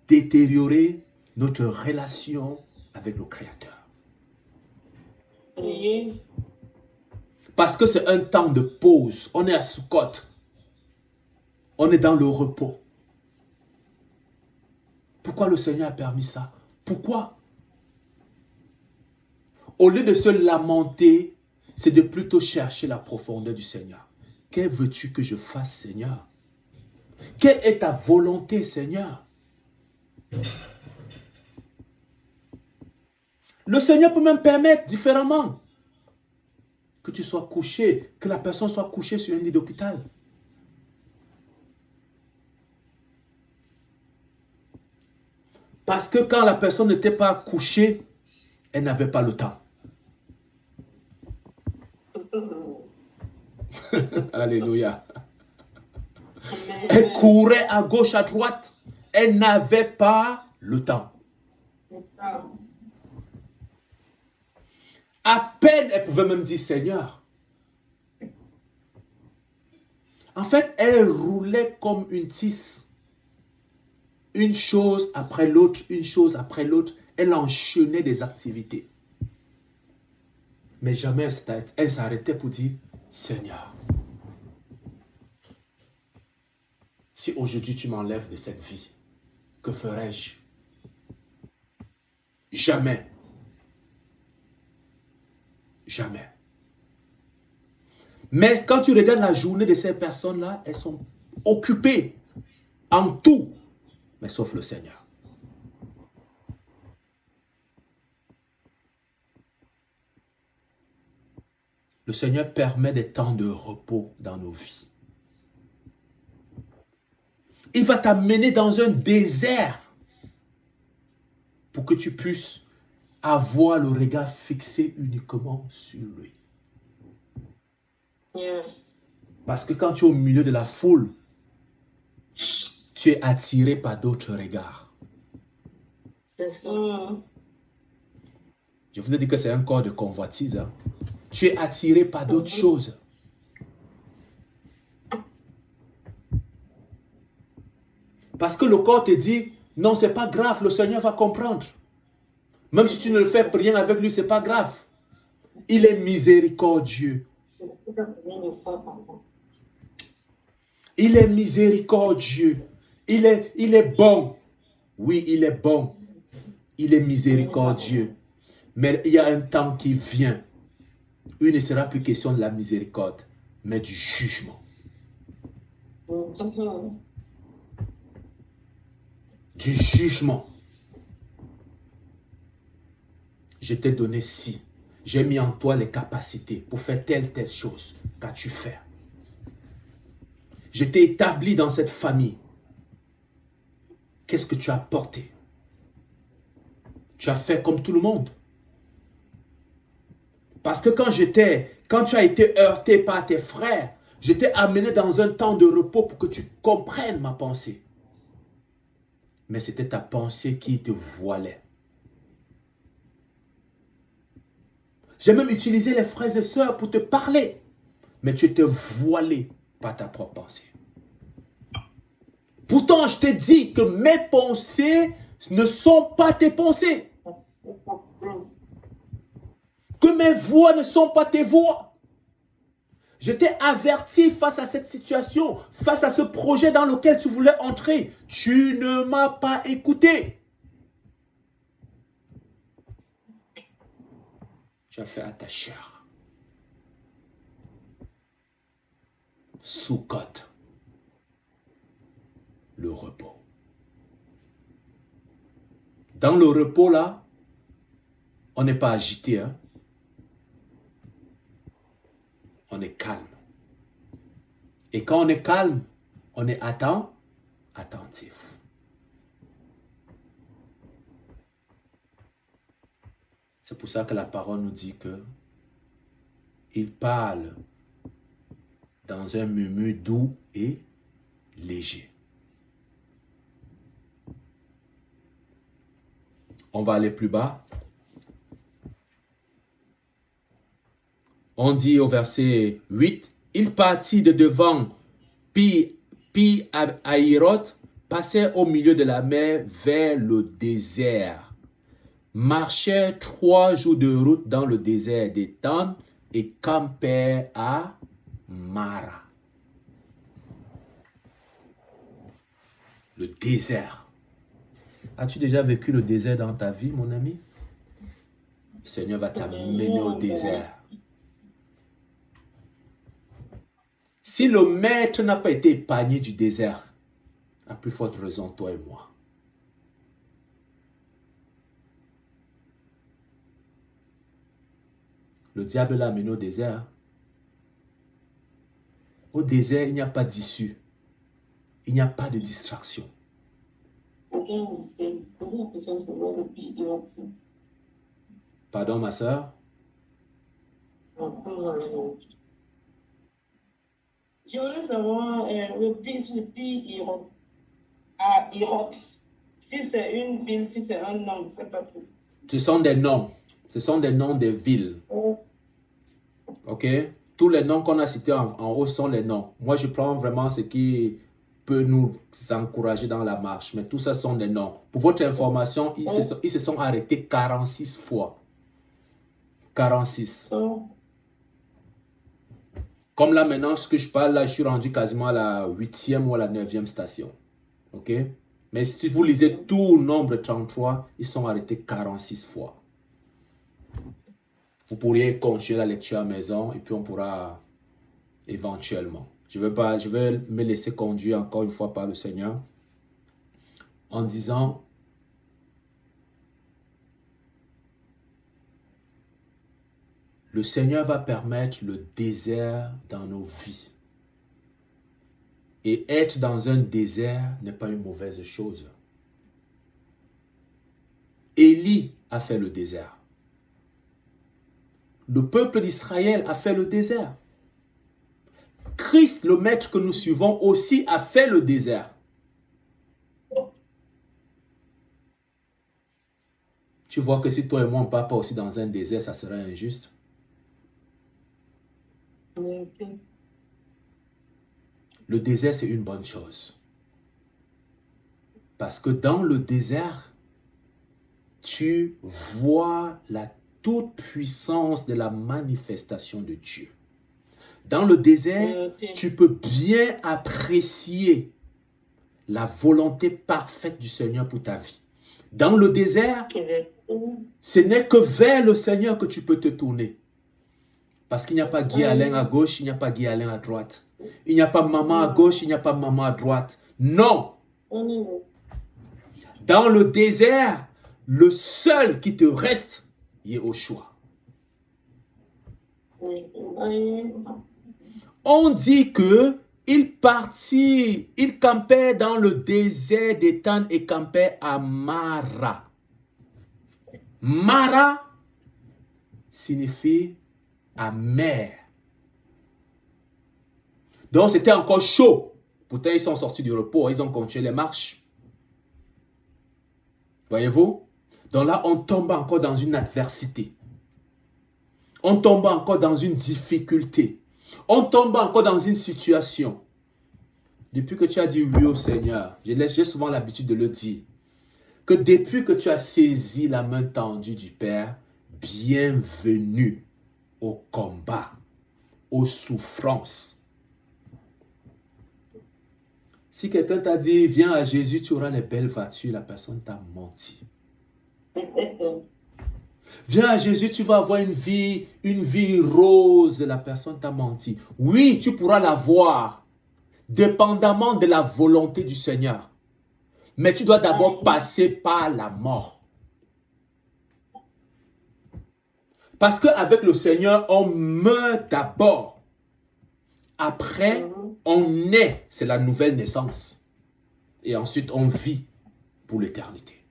détériorer notre relation avec le Créateur. Oui. Parce que c'est un temps de pause. On est à Sukkot. On est dans le repos. Pourquoi le Seigneur a permis ça? Pourquoi? Au lieu de se lamenter, c'est de plutôt chercher la profondeur du Seigneur. Que veux-tu que je fasse, Seigneur? Quelle est ta volonté, Seigneur? Le Seigneur peut même permettre différemment que tu sois couché, que la personne soit couchée sur un lit d'hôpital. Parce que quand la personne n'était pas couchée, elle n'avait pas le temps. Alléluia. Elle courait à gauche, à droite. Elle n'avait pas le temps. À peine, elle pouvait même dire Seigneur. En fait, elle roulait comme une tisse. Une chose après l'autre, une chose après l'autre. Elle enchaînait des activités. Mais jamais elle s'arrêtait pour dire Seigneur, si aujourd'hui tu m'enlèves de cette vie, que ferais-je? Jamais. Jamais. Mais quand tu regardes la journée de ces personnes-là, elles sont occupées en tout, mais sauf le Seigneur. Le Seigneur permet des temps de repos dans nos vies. Il va t'amener dans un désert pour que tu puisses avoir le regard fixé uniquement sur lui. Yes. Parce que quand tu es au milieu de la foule, tu es attiré par d'autres regards. C'est ça. Je vous ai dit que c'est un corps de convoitise. Hein. Tu es attiré par d'autres choses. Parce que le corps te dit, non, c'est pas grave, le Seigneur va comprendre. Même si tu ne le fais rien avec lui, c'est pas grave. Il est miséricordieux. Il est miséricordieux. Il est bon. Oui, il est bon. Il est miséricordieux. Mais il y a un temps qui vient où il ne sera plus question de la miséricorde, mais du jugement. Du jugement. Je t'ai donné ci. J'ai mis en toi les capacités pour faire telle chose. Qu'as-tu fait? Je t'ai établi dans cette famille. Qu'est-ce que tu as apporté? Tu as fait comme tout le monde. Parce que quand tu as été heurté par tes frères, je t'ai amené dans un temps de repos pour que tu comprennes ma pensée. Mais c'était ta pensée qui te voilait. J'ai même utilisé les frères et sœurs pour te parler. Mais tu étais voilé par ta propre pensée. Pourtant, je t'ai dit que mes pensées ne sont pas tes pensées. Que mes voix ne sont pas tes voix. Je t'ai averti face à cette situation, face à ce projet dans lequel tu voulais entrer. Tu ne m'as pas écouté. Tu as fait à ta chair. Sukkot, le repos. Dans le repos là, on n'est pas agité, hein? On est calme. Et quand on est calme, on est attentif. C'est pour ça que la parole nous dit que il parle dans un murmure doux et léger. On va aller plus bas. On dit au verset 8, il partit de devant Pi-Hahiroth, passait au milieu de la mer vers le désert, marchait 3 jours de route dans le désert d'Étan et campait à Mara. Le désert. As-tu déjà vécu le désert dans ta vie, mon ami? Le Seigneur va t'amener au désert. Si le maître n'a pas été épargné du désert, à plus forte raison, toi et moi. Le diable l'a amené au désert. Au désert, il n'y a pas d'issue. Il n'y a pas de distraction. Pardon, ma soeur? Je voulais savoir le Pi-Hahiroth. À Hahiroth. Si c'est une ville, si c'est un nom, c'est pas tout. Ce sont des noms. Ce sont des noms des villes. Ok? Tous les noms qu'on a cités en haut sont les noms. Moi, je prends vraiment ce qui peut nous encourager dans la marche. Mais tout ça sont des noms. Pour votre information, ils se sont arrêtés 46 fois. 46. Comme là maintenant, ce que je parle, là, je suis rendu quasiment à la 8e ou à la 9e station. Ok? Mais si vous lisez tout le nombre 33, ils sont arrêtés 46 fois. Vous pourriez continuer la lecture à la maison et puis on pourra éventuellement. Je vais me laisser conduire encore une fois par le Seigneur en disant le Seigneur va permettre le désert dans nos vies. Et être dans un désert n'est pas une mauvaise chose. Élie a fait le désert. Le peuple d'Israël a fait le désert. Christ, le maître que nous suivons, aussi a fait le désert. Tu vois que si toi et moi on ne part pas aussi dans un désert, ça serait injuste. Le désert, c'est une bonne chose. Parce que dans le désert, tu vois la toute-puissance de la manifestation de Dieu. Dans le désert, tu peux bien apprécier la volonté parfaite du Seigneur pour ta vie. Dans le désert, ce n'est que vers le Seigneur que tu peux te tourner. Parce qu'il n'y a pas Guy Alain à gauche, il n'y a pas Guy Alain à droite. Il n'y a pas maman à gauche, il n'y a pas maman à droite. Non. Dans le désert, le seul qui te reste, il est au choix. On dit que il partit, il campait dans le désert d'Étan et campait à Mara. Mara signifie amer. Donc c'était encore chaud. Pourtant ils sont sortis du repos, ils ont continué les marches. Voyez-vous? Donc là on tombe encore dans une adversité. On tombe encore dans une difficulté. On tombe encore dans une situation. Depuis que tu as dit oui au Seigneur, j'ai souvent l'habitude de le dire, que depuis que tu as saisi la main tendue du Père, bienvenue au combat, aux souffrances. Si quelqu'un t'a dit, viens à Jésus, tu auras les belles voitures, la personne t'a menti. Viens à Jésus, tu vas avoir une vie rose. La personne t'a menti. Oui, tu pourras l'avoir, dépendamment de la volonté du Seigneur. Mais tu dois d'abord passer par la mort. Parce qu'avec le Seigneur, on meurt d'abord. Après, on naît. C'est la nouvelle naissance. Et ensuite, on vit pour l'éternité.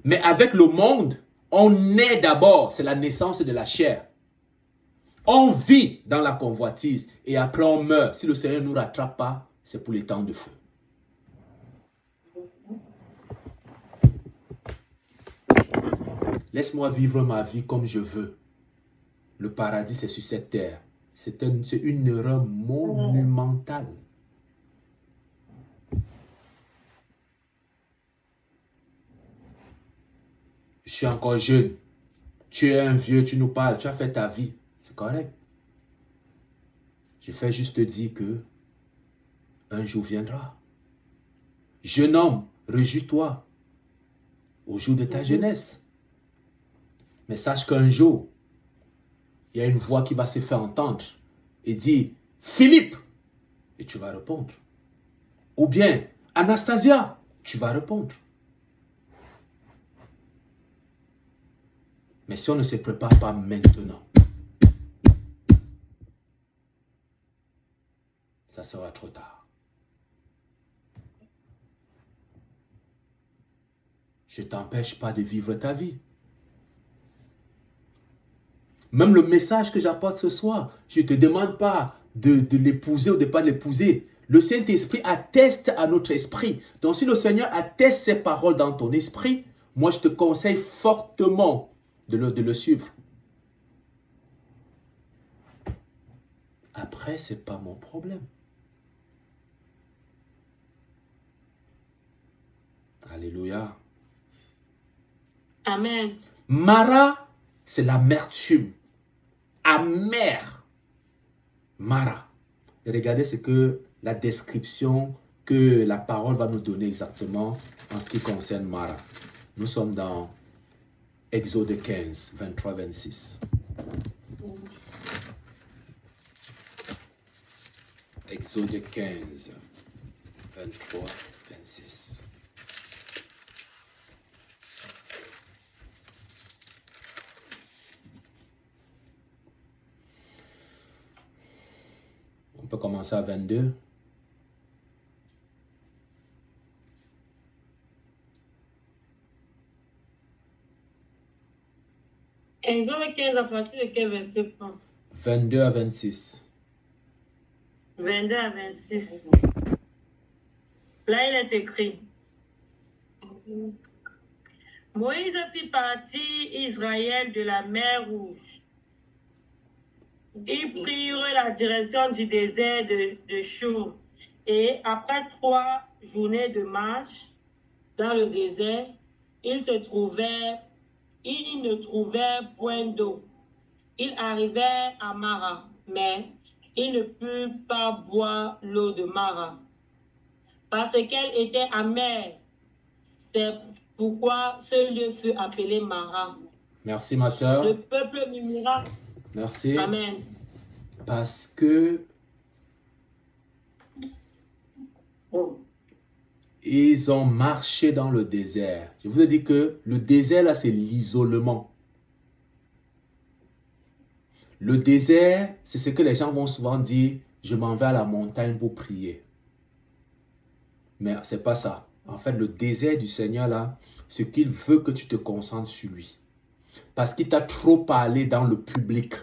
Mais avec le monde, on naît d'abord. C'est la naissance de la chair. On vit dans la convoitise. Et après, on meurt. Si le Seigneur ne nous rattrape pas, c'est pour les temps de feu. Laisse-moi vivre ma vie comme je veux. Le paradis, c'est sur cette terre. C'est une erreur monumentale. Je suis encore jeune. Tu es un vieux, tu nous parles, tu as fait ta vie. C'est correct. Je fais juste te dire que un jour viendra. Jeune homme, réjouis-toi au jour de ta jeunesse. Mais sache qu'un jour, il y a une voix qui va se faire entendre et dire « Philippe !» et tu vas répondre. Ou bien « Anastasia !» tu vas répondre. Mais si on ne se prépare pas maintenant, ça sera trop tard. Je ne t'empêche pas de vivre ta vie. Même le message que j'apporte ce soir, je ne te demande pas de l'épouser ou de ne pas l'épouser. Le Saint-Esprit atteste à notre esprit. Donc si le Seigneur atteste ses paroles dans ton esprit, moi je te conseille fortement de le suivre. Après, ce n'est pas mon problème. Alléluia. Amen. Mara, c'est l'amertume. Amer. Mara. Et regardez ce que la description que la parole va nous donner exactement en ce qui concerne Mara. Nous sommes dans Exode 15, 23-26. Exode 15, 23-26. On peut commencer à 22. Exode 15 à partir de quel verset? 22 à 26. 22 à 26. Là, il est écrit. Moïse fit partir Israël de la mer Rouge. Ils prirent la direction du désert de Chour. Et après 3 journées de marche dans le désert, ils ne trouvèrent point d'eau. Ils arrivèrent à Mara, mais ils ne purent pas boire l'eau de Mara, parce qu'elle était amère. C'est pourquoi ce lieu fut appelé Mara. Merci, ma soeur. Le peuple murmura. Merci. Amen. Parce que ils ont marché dans le désert. Je vous ai dit que le désert, là, c'est l'isolement. Le désert, c'est ce que les gens vont souvent dire, je m'en vais à la montagne pour prier. Mais ce n'est pas ça. En fait, le désert du Seigneur, là, ce qu'il veut que tu te concentres sur lui. Parce qu'il t'a trop parlé dans le public.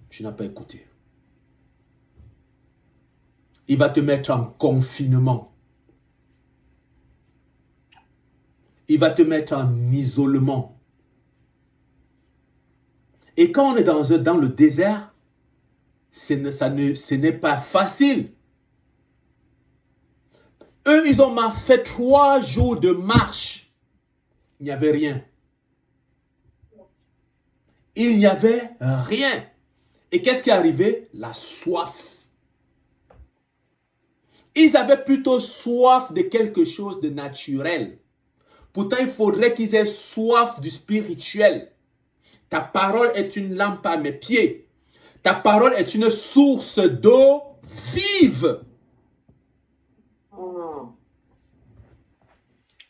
Tu n'as pas écouté. Il va te mettre en confinement. Il va te mettre en isolement. Et quand on est dans le désert, ce n'est pas facile. Eux, ils ont fait 3 jours de marche. Il n'y avait rien. Il n'y avait rien. Et qu'est-ce qui est arrivé? La soif. Ils avaient plutôt soif de quelque chose de naturel. Pourtant, il faudrait qu'ils aient soif du spirituel. Ta parole est une lampe à mes pieds. Ta parole est une source d'eau vive.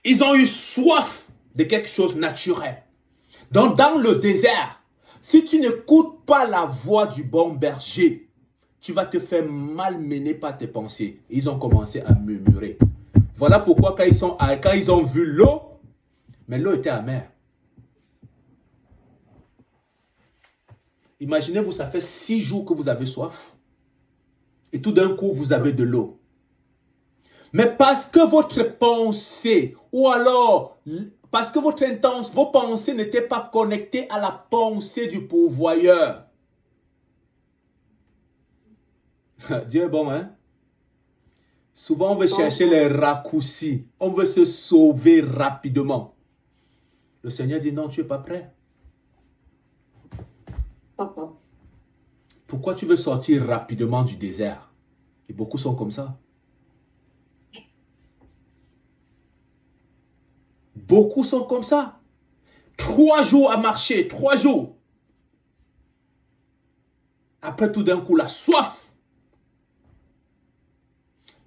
Ils ont eu soif de quelque chose de naturel. Donc, dans le désert, si tu n'écoutes pas la voix du bon berger, tu vas te faire malmener par tes pensées. Ils ont commencé à murmurer. Voilà pourquoi quand ils ont vu l'eau, mais l'eau était amère. Imaginez-vous, ça fait 6 jours que vous avez soif. Et tout d'un coup, vous avez de l'eau. Mais parce que votre pensée, ou alors, parce que votre intention, vos pensées n'étaient pas connectées à la pensée du pourvoyeur. Dieu est bon, hein? Souvent, on veut chercher les raccourcis. On veut se sauver rapidement. Le Seigneur dit non, tu n'es pas prêt. Pourquoi tu veux sortir rapidement du désert? Et beaucoup sont comme ça. Beaucoup sont comme ça. 3 jours à marcher, 3 jours. Après tout d'un coup, la soif.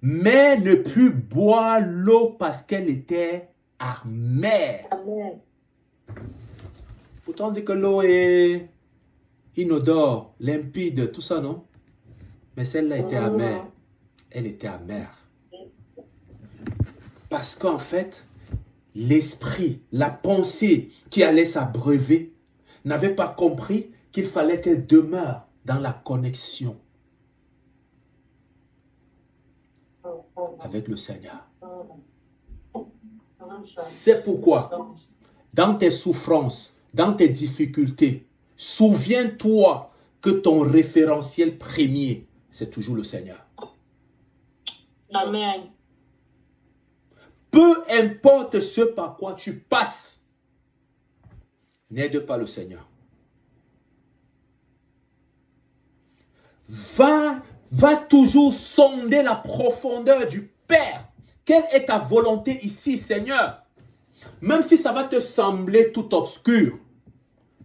Mais ne plus boire l'eau parce qu'elle était amère. Amen. Pourtant, on dit que l'eau est inodore, limpide, tout ça, non? Mais celle-là était amère. Elle était amère. Parce qu'en fait, l'esprit, la pensée qui allait s'abreuver n'avait pas compris qu'il fallait qu'elle demeure dans la connexion avec le Seigneur. C'est pourquoi, dans tes souffrances, dans tes difficultés, souviens-toi que ton référentiel premier, c'est toujours le Seigneur. Amen. Peu importe ce par quoi tu passes, n'aide pas le Seigneur. Va toujours sonder la profondeur du Père. Quelle est ta volonté ici, Seigneur? Même si ça va te sembler tout obscur.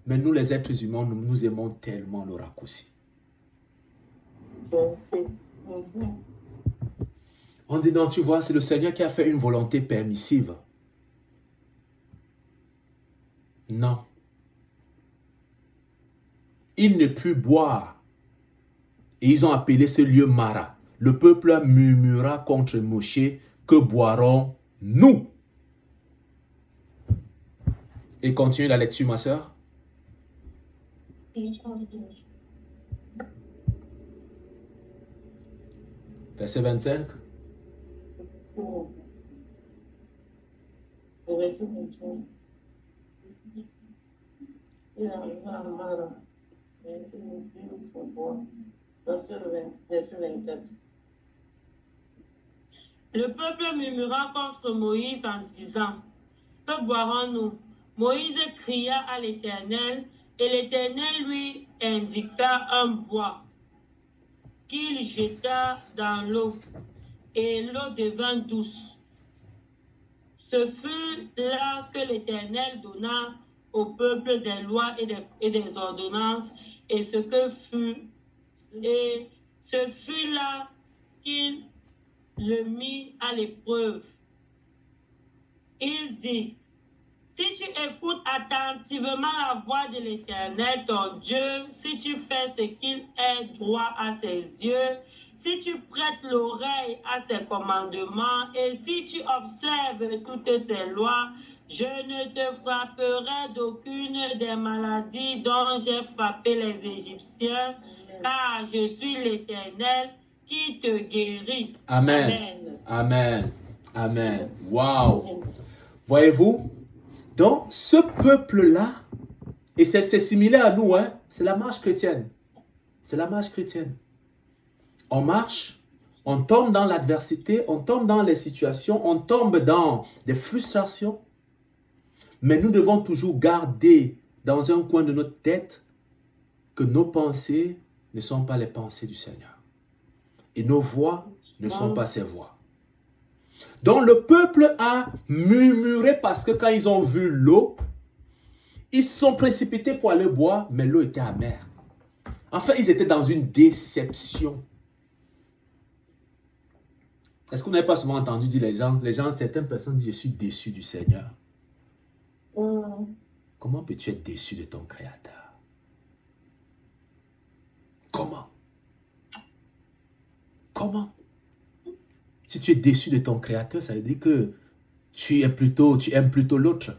Mais nous, les êtres humains, nous aimons tellement le raccourci. On dit non, tu vois, c'est le Seigneur qui a fait une volonté permissive. Non. Il ne put boire. Et ils ont appelé ce lieu Mara. Le peuple murmura contre Moshe, que boirons-nous? Et continue la lecture, ma soeur. Verset 25. Verset 25. Il arriva à Mara. Verset 24. Le peuple murmura contre Moïse en disant, que boirons-nous? Moïse cria à l'Éternel, et l'Éternel lui indiqua un bois qu'il jeta dans l'eau, et l'eau devint douce. Ce fut là que l'Éternel donna au peuple des lois et des ordonnances, et ce fut là qu'il le mit à l'épreuve. Il dit, si tu écoutes attentivement la voix de l'Éternel, ton Dieu, si tu fais ce qu'il est droit à ses yeux, si tu prêtes l'oreille à ses commandements et si tu observes toutes ses lois, je ne te frapperai d'aucune des maladies dont j'ai frappé les Égyptiens, car je suis l'Éternel qui te guérit. Amen. Amen. Amen. Wow. Voyez-vous? Donc, ce peuple-là, et c'est similaire à nous, hein, c'est la marche chrétienne. C'est la marche chrétienne. On marche, on tombe dans l'adversité, on tombe dans les situations, on tombe dans des frustrations. Mais nous devons toujours garder dans un coin de notre tête que nos pensées ne sont pas les pensées du Seigneur. Et nos voix ne sont pas ses voix. Donc le peuple a murmuré parce que quand ils ont vu l'eau, ils se sont précipités pour aller boire, mais l'eau était amère. En fait, ils étaient dans une déception. Est-ce que vous n'avez pas souvent entendu dire certaines personnes disent, je suis déçu du Seigneur. Comment peux-tu être déçu de ton Créateur? Comment? Comment? Si tu es déçu de ton Créateur, ça veut dire que tu aimes plutôt l'autre.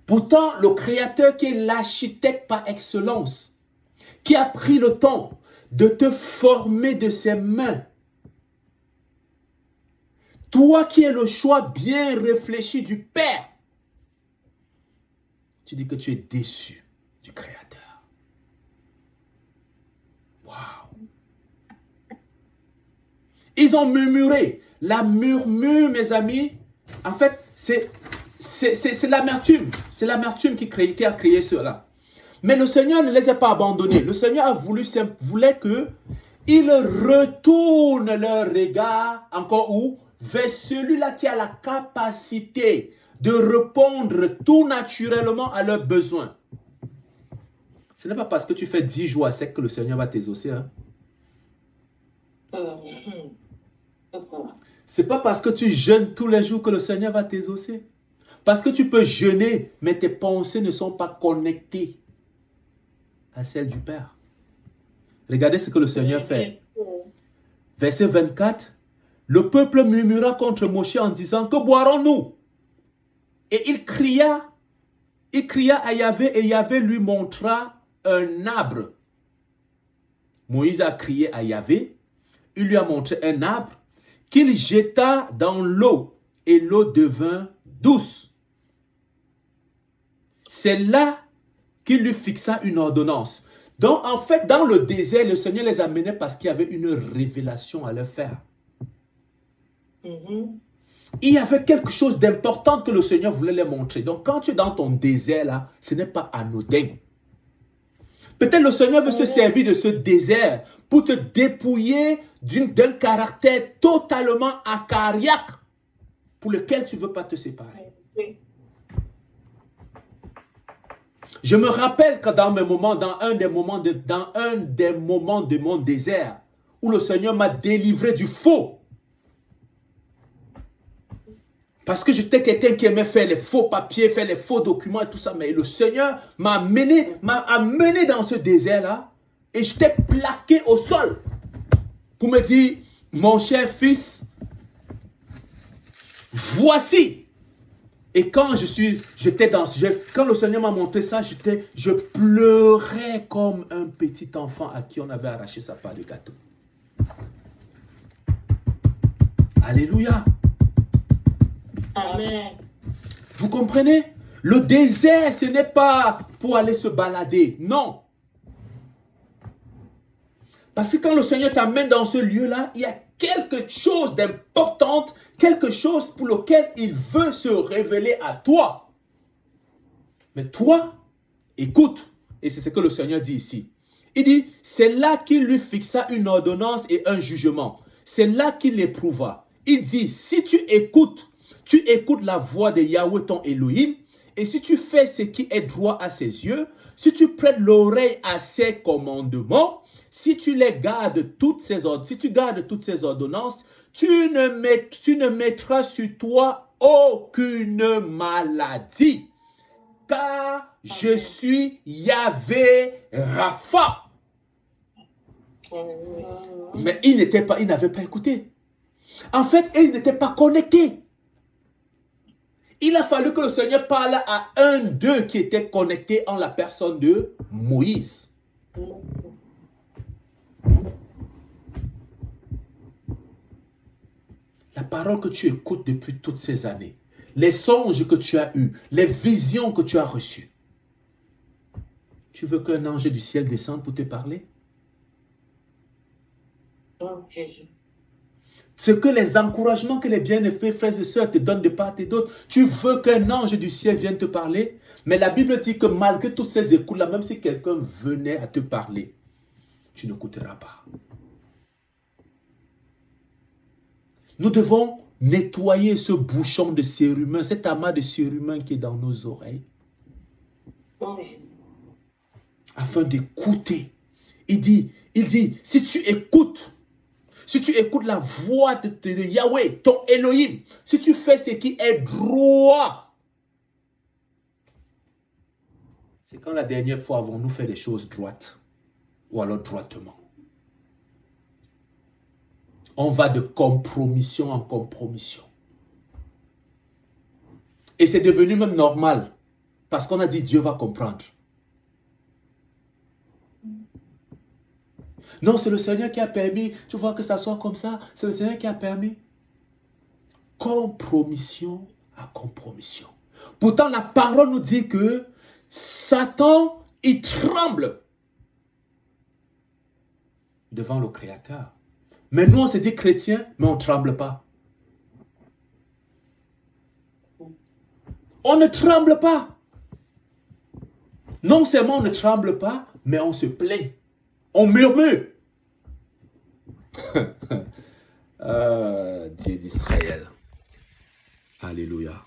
Pourtant, le Créateur qui est l'architecte par excellence, qui a pris le temps de te former de ses mains, toi qui es le choix bien réfléchi du Père, tu dis que tu es déçu du Créateur. Waouh! Ils ont murmuré. La murmure, mes amis, en fait, c'est l'amertume. C'est l'amertume qui a créé cela. Mais le Seigneur ne les a pas abandonnés. Le Seigneur voulait qu'ils retournent leur regard, encore où? Vers celui-là qui a la capacité de répondre tout naturellement à leurs besoins. Ce n'est pas parce que tu fais 10 jours à sec que le Seigneur va t'exaucer. Hein? Ce n'est pas parce que tu jeûnes tous les jours que le Seigneur va t'exaucer. Parce que tu peux jeûner, mais tes pensées ne sont pas connectées à celles du Père. Regardez ce que le Seigneur fait. Verset 24. Le peuple murmura contre Moïse en disant, que boirons-nous? Et il cria à Yahvé et Yahvé lui montra un arbre. Moïse a crié à Yahvé, il lui a montré un arbre qu'il jeta dans l'eau et l'eau devint douce. C'est là qu'il lui fixa une ordonnance. Donc en fait, dans le désert, le Seigneur les amenait parce qu'il y avait une révélation à leur faire. Il y avait quelque chose d'important que le Seigneur voulait les montrer. Donc quand tu es dans ton désert là, ce n'est pas anodin. Peut-être le Seigneur veut se servir de ce désert pour te dépouiller d'un caractère totalement acariaque pour lequel tu ne veux pas te séparer. Je me rappelle que dans un des moments de mon désert, où le Seigneur m'a délivré du faux. Parce que j'étais quelqu'un qui aimait faire les faux papiers, faire les faux documents et tout ça. Mais le Seigneur m'a amené dans ce désert-là et j'étais plaqué au sol pour me dire, mon cher fils, voici. Et quand quand le Seigneur m'a montré ça, je pleurais comme un petit enfant à qui on avait arraché sa part de gâteau. Alléluia. Amen. Vous comprenez? Le désert, ce n'est pas pour aller se balader. Non. Parce que quand le Seigneur t'amène dans ce lieu-là, il y a quelque chose d'important, quelque chose pour lequel il veut se révéler à toi. Mais toi, écoute, et c'est ce que le Seigneur dit ici. Il dit, c'est là qu'il lui fixa une ordonnance et un jugement. C'est là qu'il l'éprouva. Il dit, si tu écoutes la voix de Yahweh ton Elohim, et si tu fais ce qui est droit à ses yeux, si tu prêtes l'oreille à ses commandements, si tu gardes toutes ces ordonnances, tu ne mettras sur toi aucune maladie. Car je suis Yahvé Rapha. Mais il n'avait pas écouté. En fait, il n'était pas connecté. Il a fallu que le Seigneur parle à un d'eux qui était connecté en la personne de Moïse. La parole que tu écoutes depuis toutes ces années, les songes que tu as eus, les visions que tu as reçues. Tu veux qu'un ange du ciel descende pour te parler? Oh, Jésus. Ce que les encouragements que les bien-aimés frères et sœurs te donnent de part et d'autre, tu veux qu'un ange du ciel vienne te parler? Mais la Bible dit que malgré toutes ces écoutes-là, même si quelqu'un venait à te parler, tu n'écouteras pas. Nous devons nettoyer ce bouchon de cérumen, cet amas de cérumen qui est dans nos oreilles, Oui. afin d'écouter. Il dit, si tu écoutes la voix de Yahweh, ton Elohim, si tu fais ce qui est droit, c'est quand la dernière fois avons-nous fait des choses droites, ou alors droitement. On va de compromission en compromission. Et c'est devenu même normal, parce qu'on a dit Dieu va comprendre. Non, c'est le Seigneur qui a permis, tu vois, que ça soit comme ça, c'est le Seigneur qui a permis. Compromission à compromission. Pourtant, la parole nous dit que Satan, il tremble devant le Créateur. Mais nous, on se dit chrétien, mais on ne tremble pas. On ne tremble pas. Non seulement on ne tremble pas, mais on se plaint. On murmure. Dieu d'Israël. Alléluia.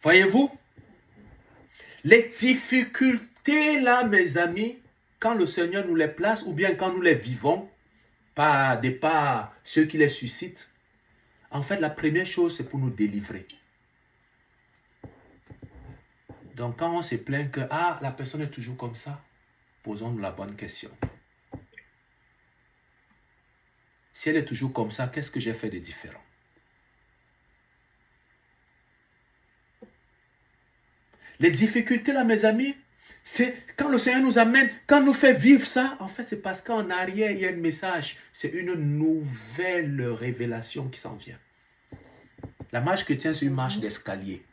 Voyez-vous, les difficultés là, mes amis, quand le Seigneur nous les place ou bien quand nous les vivons, par ceux qui les suscitent, en fait, la première chose, c'est pour nous délivrer. Donc, quand on se plaint que la personne est toujours comme ça, posons-nous la bonne question. Si elle est toujours comme ça, qu'est-ce que j'ai fait de différent? Les difficultés là, mes amis, c'est quand le Seigneur nous amène, quand nous fait vivre ça, en fait, c'est parce qu'en arrière, il y a un message. C'est une nouvelle révélation qui s'en vient. La marche chrétienne, c'est une marche d'escalier.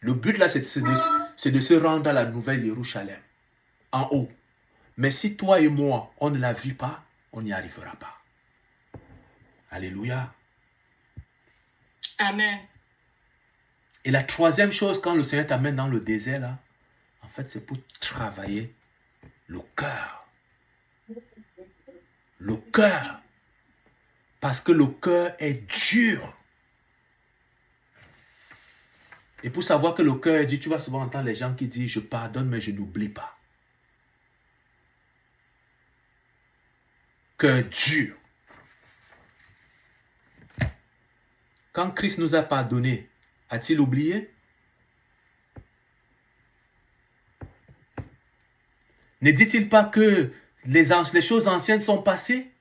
Le but là, c'est de se rendre à la nouvelle Jérusalem, en haut. Mais si toi et moi, on ne la vit pas, on n'y arrivera pas. Alléluia. Amen. Et la troisième chose, quand le Seigneur t'amène dans le désert, là, en fait, c'est pour travailler le cœur. Le cœur. Parce que le cœur est dur. Et pour savoir que le cœur est dur, tu vas souvent entendre les gens qui disent « Je pardonne, mais je n'oublie pas ». Cœur dur. Quand Christ nous a pardonné, a-t-il oublié? Ne dit-il pas que les choses anciennes sont passées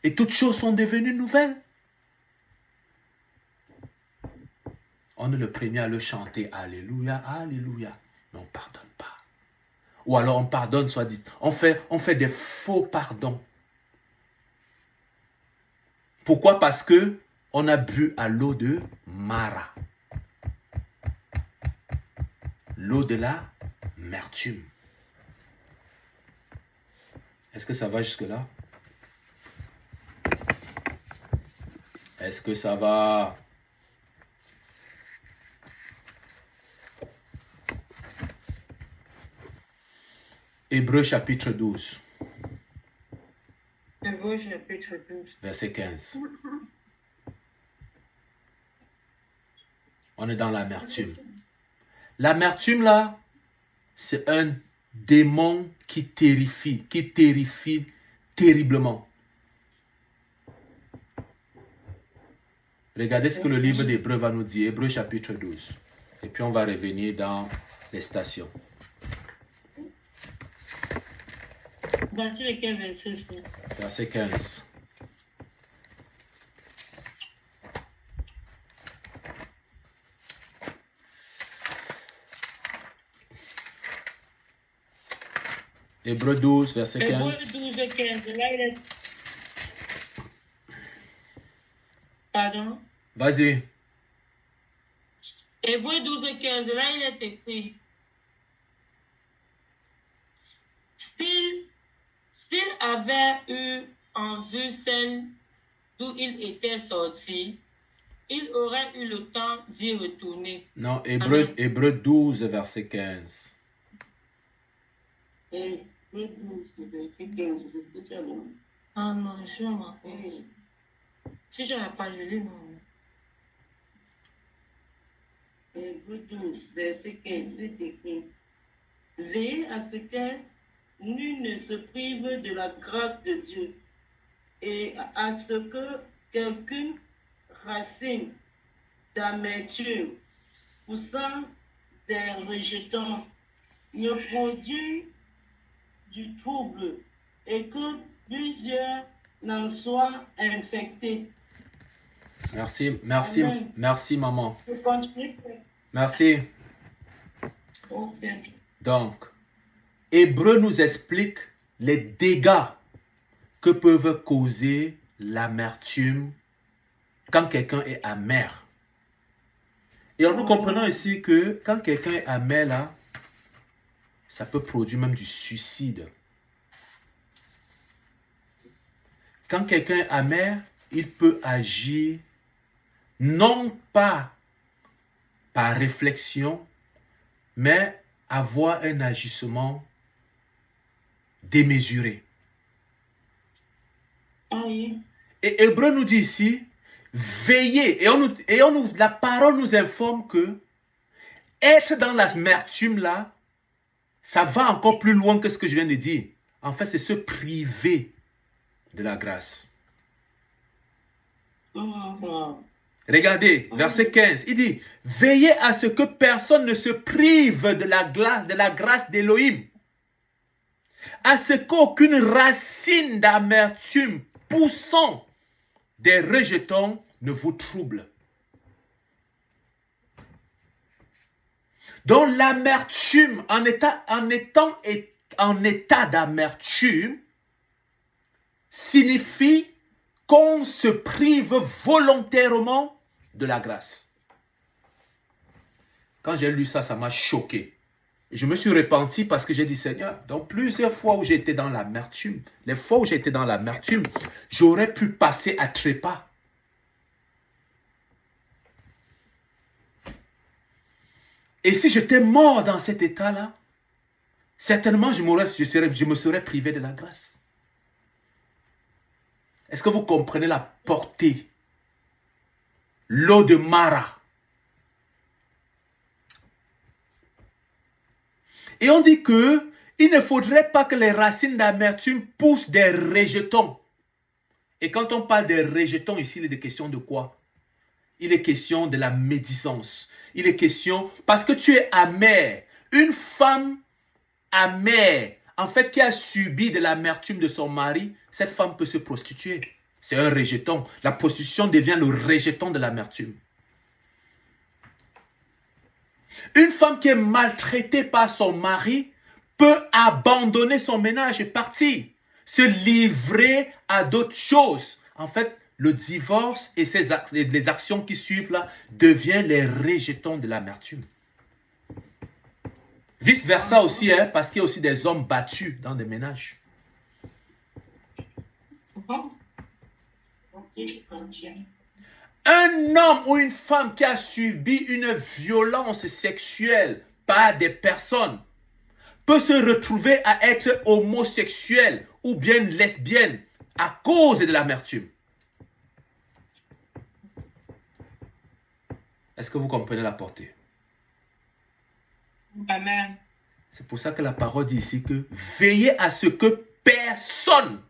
et toutes choses sont devenues nouvelles? On est le premier à le chanter, alléluia, alléluia, mais on ne pardonne pas. Ou alors on pardonne, soit dit, on fait des faux pardons. Pourquoi? Parce que on a bu à l'eau de Mara. L'eau de la l'amertume. Est-ce que ça va jusque-là? Est-ce que ça va? Hébreux chapitre 12. Hébreux chapitre 12. Verset 15. On est dans l'amertume. L'amertume là, c'est un démon qui terrifie terriblement. Regardez ce que le livre d'Hébreux va nous dire, Hébreux chapitre 12. Et puis on va revenir dans les stations. Dans lequel verset? Verset 15. Hébreux 12, verset 15. Hébreux 12, 15. Là, il est... Pardon? Vas-y. Hébreux 12, 15. Là, il est écrit. S'il avait eu en vue celle d'où il était sorti, il aurait eu le temps d'y retourner. Non, Amen. Hébreux 12, verset 15. Et le 12, verset 15, c'est ce que tu as lu. Ah non, je m'en Et Si je n'ai pas, je lis non. Hébreux 12, verset 15, il est écrit: Veillez à ce que nul ne se prive de la grâce de Dieu et à ce que quelqu'une racine d'amertume poussant des rejetons ne produit du trouble et que plusieurs n'en soient infectés. Merci, Amen. merci maman. Je continue. Merci. Ok. Donc, Hébreu nous explique les dégâts que peuvent causer l'amertume quand quelqu'un est amer. Et nous comprenons ici que quand quelqu'un est amer, là, ça peut produire même du suicide. Quand quelqu'un est amer, il peut agir non pas par réflexion, mais avoir un agissement démesuré. Ah oui. Et Hébreu nous dit ici, veillez. La parole nous informe que être dans l'amertume là, ça va encore plus loin que ce que je viens de dire. En fait, c'est se priver de la grâce. Regardez, verset 15, il dit, veillez à ce que personne ne se prive de la grâce d'Élohim, à ce qu'aucune racine d'amertume poussant des rejetons ne vous trouble. Donc l'amertume, en étant en état d'amertume, signifie qu'on se prive volontairement de la grâce. Quand j'ai lu ça, ça m'a choqué. Je me suis repenti parce que j'ai dit, Seigneur, donc plusieurs fois où j'étais dans l'amertume, les fois où j'étais dans l'amertume, j'aurais pu passer à trépas. Et si j'étais mort dans cet état-là, certainement je me serais privé de la grâce. Est-ce que vous comprenez la portée? L'eau de Mara. Et on dit que il ne faudrait pas que les racines d'amertume poussent des rejetons. Et quand on parle des rejetons, ici, il est question de quoi? Il est question de la médisance. Il est question, parce que tu es amer. Une femme amère, en fait, qui a subi de l'amertume de son mari, cette femme peut se prostituer. C'est un rejeton. La prostitution devient le rejeton de l'amertume. Une femme qui est maltraitée par son mari peut abandonner son ménage et partir, se livrer à d'autres choses. En fait, le divorce et les actions qui suivent là deviennent les rejetons de l'amertume. Vice versa aussi, hein, parce qu'il y a aussi des hommes battus dans des ménages. Un homme ou une femme qui a subi une violence sexuelle par des personnes peut se retrouver à être homosexuel ou bien lesbienne à cause de l'amertume. Est-ce que vous comprenez la portée? Amen. C'est pour ça que la parole dit ici que veillez à ce que personne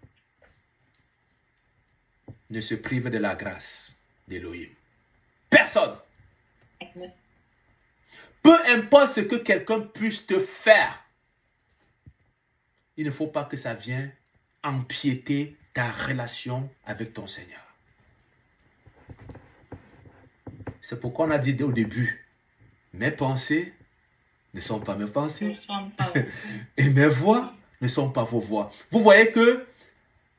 ne se prive de la grâce d'Élohim. Personne. Peu importe ce que quelqu'un puisse te faire, il ne faut pas que ça vienne empiéter ta relation avec ton Seigneur. C'est pourquoi on a dit au début, mes pensées ne sont pas mes pensées et mes voix ne sont pas vos voix. Vous voyez que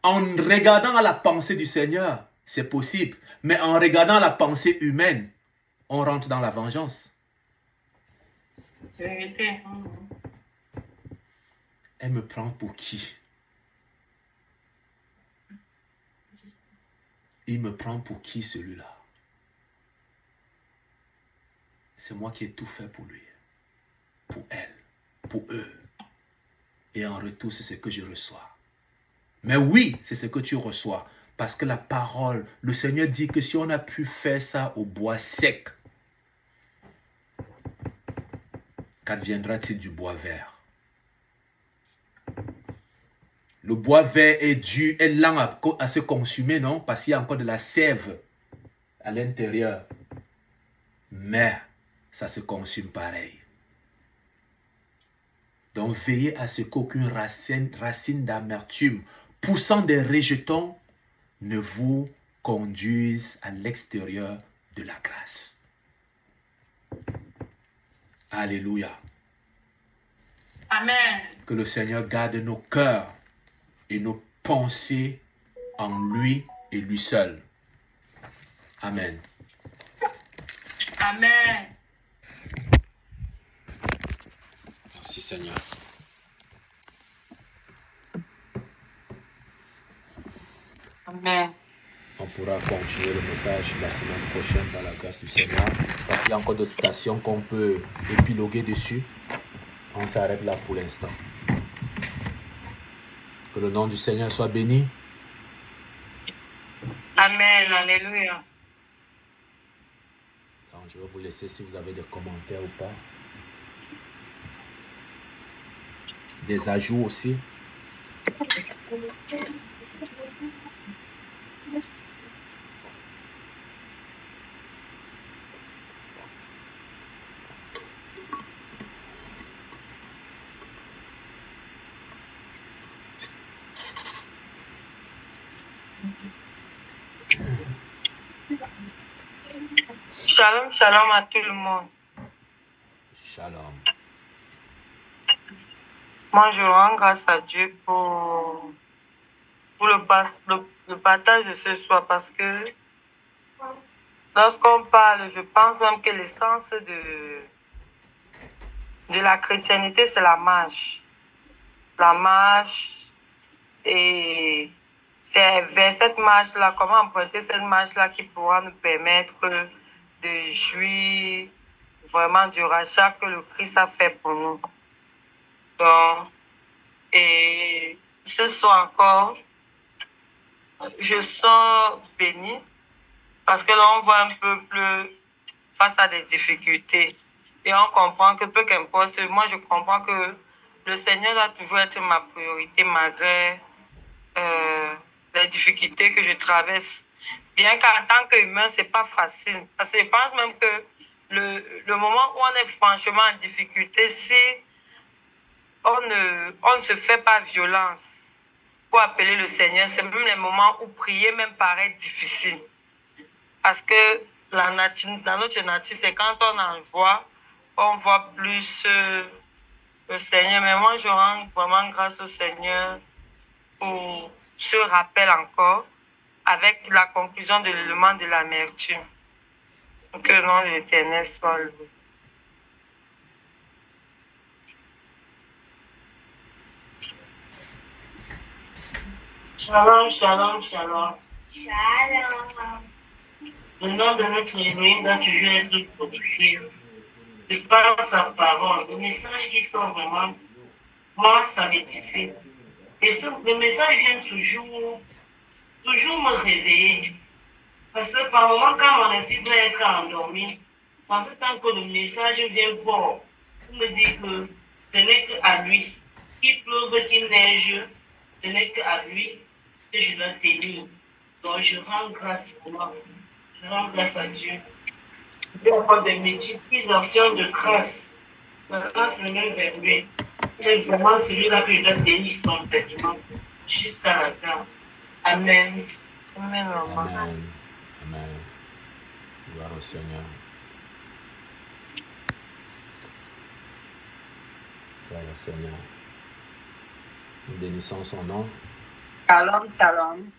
en regardant à la pensée du Seigneur, c'est possible, mais en regardant la pensée humaine, on rentre dans la vengeance. Vérité. Elle me prend pour qui? Il me prend pour qui celui-là? c'est moi qui ai tout fait pour lui, pour elle, pour eux. Et en retour, c'est ce que je reçois. Mais oui, c'est ce que tu reçois. Parce que la parole, le Seigneur dit que si on a pu faire ça au bois sec, qu'adviendra-t-il du bois vert? Le bois vert est dur, est lent à se consumer, non? Parce qu'il y a encore de la sève à l'intérieur. Mais ça se consume pareil. Donc veillez à ce qu'aucune racine d'amertume poussant des rejetons ne vous conduise à l'extérieur de la grâce. Alléluia. Amen. Que le Seigneur garde nos cœurs et nos pensées en lui et lui seul. Amen. Amen. Merci Seigneur. Amen. On pourra continuer le message la semaine prochaine dans la grâce du Seigneur. Parce qu'il y a encore d'autres stations qu'on peut épiloguer dessus. On s'arrête là pour l'instant. Que le nom du Seigneur soit béni. Amen. Alléluia. Donc, je vais vous laisser si vous avez des commentaires ou pas. Des ajouts aussi. Shalom, shalom à tout le monde. Shalom. Moi, je rends grâce à Dieu pour le partage de ce soir parce que lorsqu'on parle, je pense même que l'essence de la chrétienté, c'est la marche. La marche, et c'est vers cette marche-là, comment emprunter cette marche-là qui pourra nous permettre de jouir vraiment du rachat que le Christ a fait pour nous. Donc, et ce soir encore, je sens béni parce que là, on voit un peuple face à des difficultés. Et on comprend que peu qu'importe, moi je comprends que le Seigneur doit toujours être ma priorité malgré les difficultés que je traverse. Bien qu'en tant qu'humain, c'est pas facile. Parce que je pense même que le moment où on est franchement en difficulté, si on ne se fait pas violence pour appeler le Seigneur, c'est même les moments où prier même paraît difficile. Parce que dans notre nature, c'est quand on en voit, on voit plus le Seigneur. Mais moi, je rends vraiment grâce au Seigneur pour ce rappel encore, avec la conclusion de l'élément de l'amertume. Que le nom de l'Éternel soit loué. Shalom, shalom, shalom. Shalom. Le nom de notre église doit toujours être glorifié. Je parle sa parole, les messages qui sont vraiment, moi, ça m'édifie. Et le message vient toujours me réveiller. Parce que par moment, quand mon esprit doit être endormi, sans ce temps que le message vient fort, pour me dire que ce n'est qu'à lui, qu'il pleuve, qu'il neige, ce n'est qu'à lui que je dois tenir. Donc je rends grâce à moi, je rends grâce à Dieu. Il y a encore des multiples actions de grâce. La grâce est même vers lui. C'est vraiment celui-là que je dois tenir son vêtement jusqu'à la fin. Amen. Amen. Amen. Amen. Gloire au Seigneur. Gloire au Seigneur. Nous bénissons son nom. Shalom, shalom.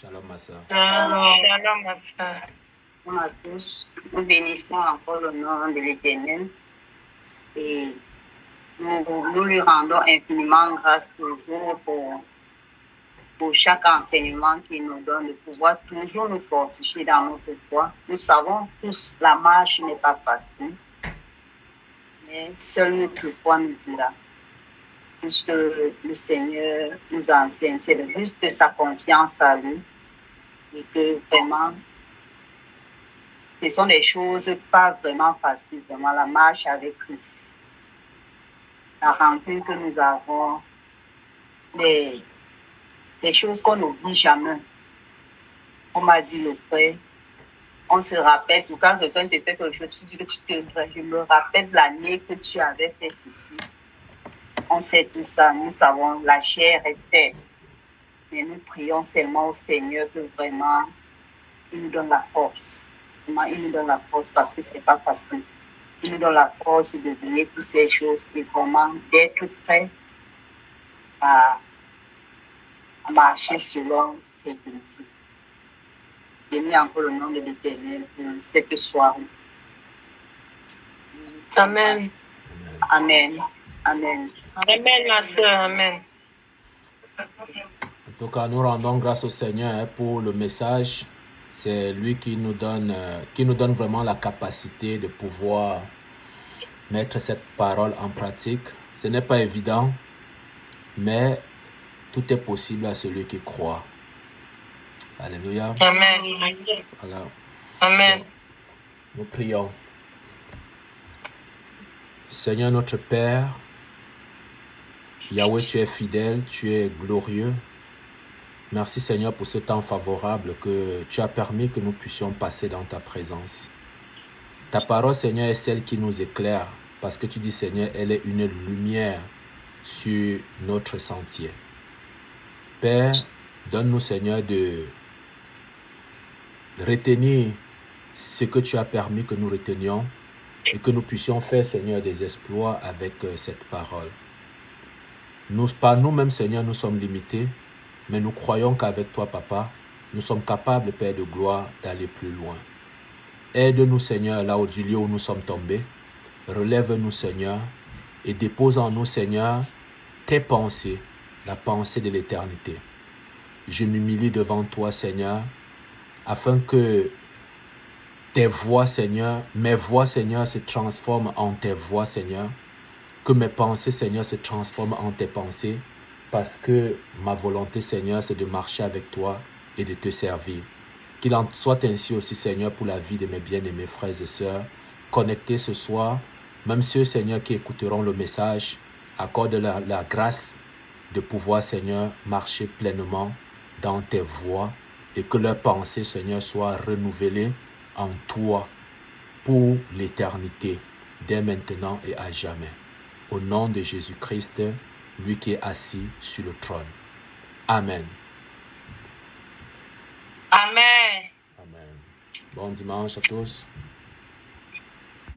Shalom, ma soeur. Shalom, ma soeur. Bonjour à tous. Nous bénissons encore le nom de l'Éternel et nous lui rendons infiniment grâce toujours pour chaque enseignement qu'il nous donne, de pouvoir toujours nous fortifier dans notre foi. Nous savons tous la marche n'est pas facile, mais seule notre foi nous dira. Puisque le Seigneur nous enseigne, c'est juste de sa confiance à lui et que vraiment, ce sont des choses pas vraiment faciles, vraiment la marche avec Christ, la rencontre que nous avons, des choses qu'on n'oublie jamais. On m'a dit le frère, on se rappelle, tout quand quelqu'un te fait quelque chose, tu dis que je me rappelle l'année que tu avais fait ceci. On sait tout ça, nous savons, la chair est faite. Mais nous prions seulement au Seigneur que vraiment, il nous donne la force. Vraiment, il nous donne la force parce que ce n'est pas facile. Il nous donne la force de briller toutes ces choses et vraiment d'être prêt à marcher selon ses principes. Bénis encore le nom de l'Éternel pour cette soirée. Amen. Amen. Amen. Amen, ma soeur. Amen. En tout cas, nous rendons grâce au Seigneur pour le message. C'est lui qui nous donne vraiment la capacité de pouvoir mettre cette parole en pratique. Ce n'est pas évident, mais tout est possible à celui qui croit. Alléluia. Amen. Voilà. Amen. Donc, nous prions. Seigneur notre Père, Yahweh, tu es fidèle, tu es glorieux. Merci Seigneur pour ce temps favorable que tu as permis que nous puissions passer dans ta présence. Ta parole Seigneur est celle qui nous éclaire parce que tu dis Seigneur, elle est une lumière sur notre sentier. Père, donne-nous Seigneur de retenir ce que tu as permis que nous retenions et que nous puissions faire Seigneur des exploits avec cette parole. Nous, par nous-mêmes Seigneur, nous sommes limités. Mais nous croyons qu'avec toi, Papa, nous sommes capables, Père de gloire, d'aller plus loin. Aide-nous, Seigneur, là du lieu où nous sommes tombés. Relève-nous, Seigneur, et dépose en nous, Seigneur, tes pensées, la pensée de l'éternité. Je m'humilie devant toi, Seigneur, afin que tes voix, Seigneur, mes voix, Seigneur, se transforment en tes voix, Seigneur. Que mes pensées, Seigneur, se transforment en tes pensées. Parce que ma volonté, Seigneur, c'est de marcher avec toi et de te servir. Qu'il en soit ainsi aussi, Seigneur, pour la vie de mes bien-aimés frères et sœurs, connectés ce soir, même ceux, Seigneur, qui écouteront le message, accorde la grâce de pouvoir, Seigneur, marcher pleinement dans tes voies et que leurs pensées, Seigneur, soient renouvelées en toi pour l'éternité, dès maintenant et à jamais. Au nom de Jésus-Christ, lui qui est assis sur le trône. Amen. Amen. Amen. Bon dimanche à tous.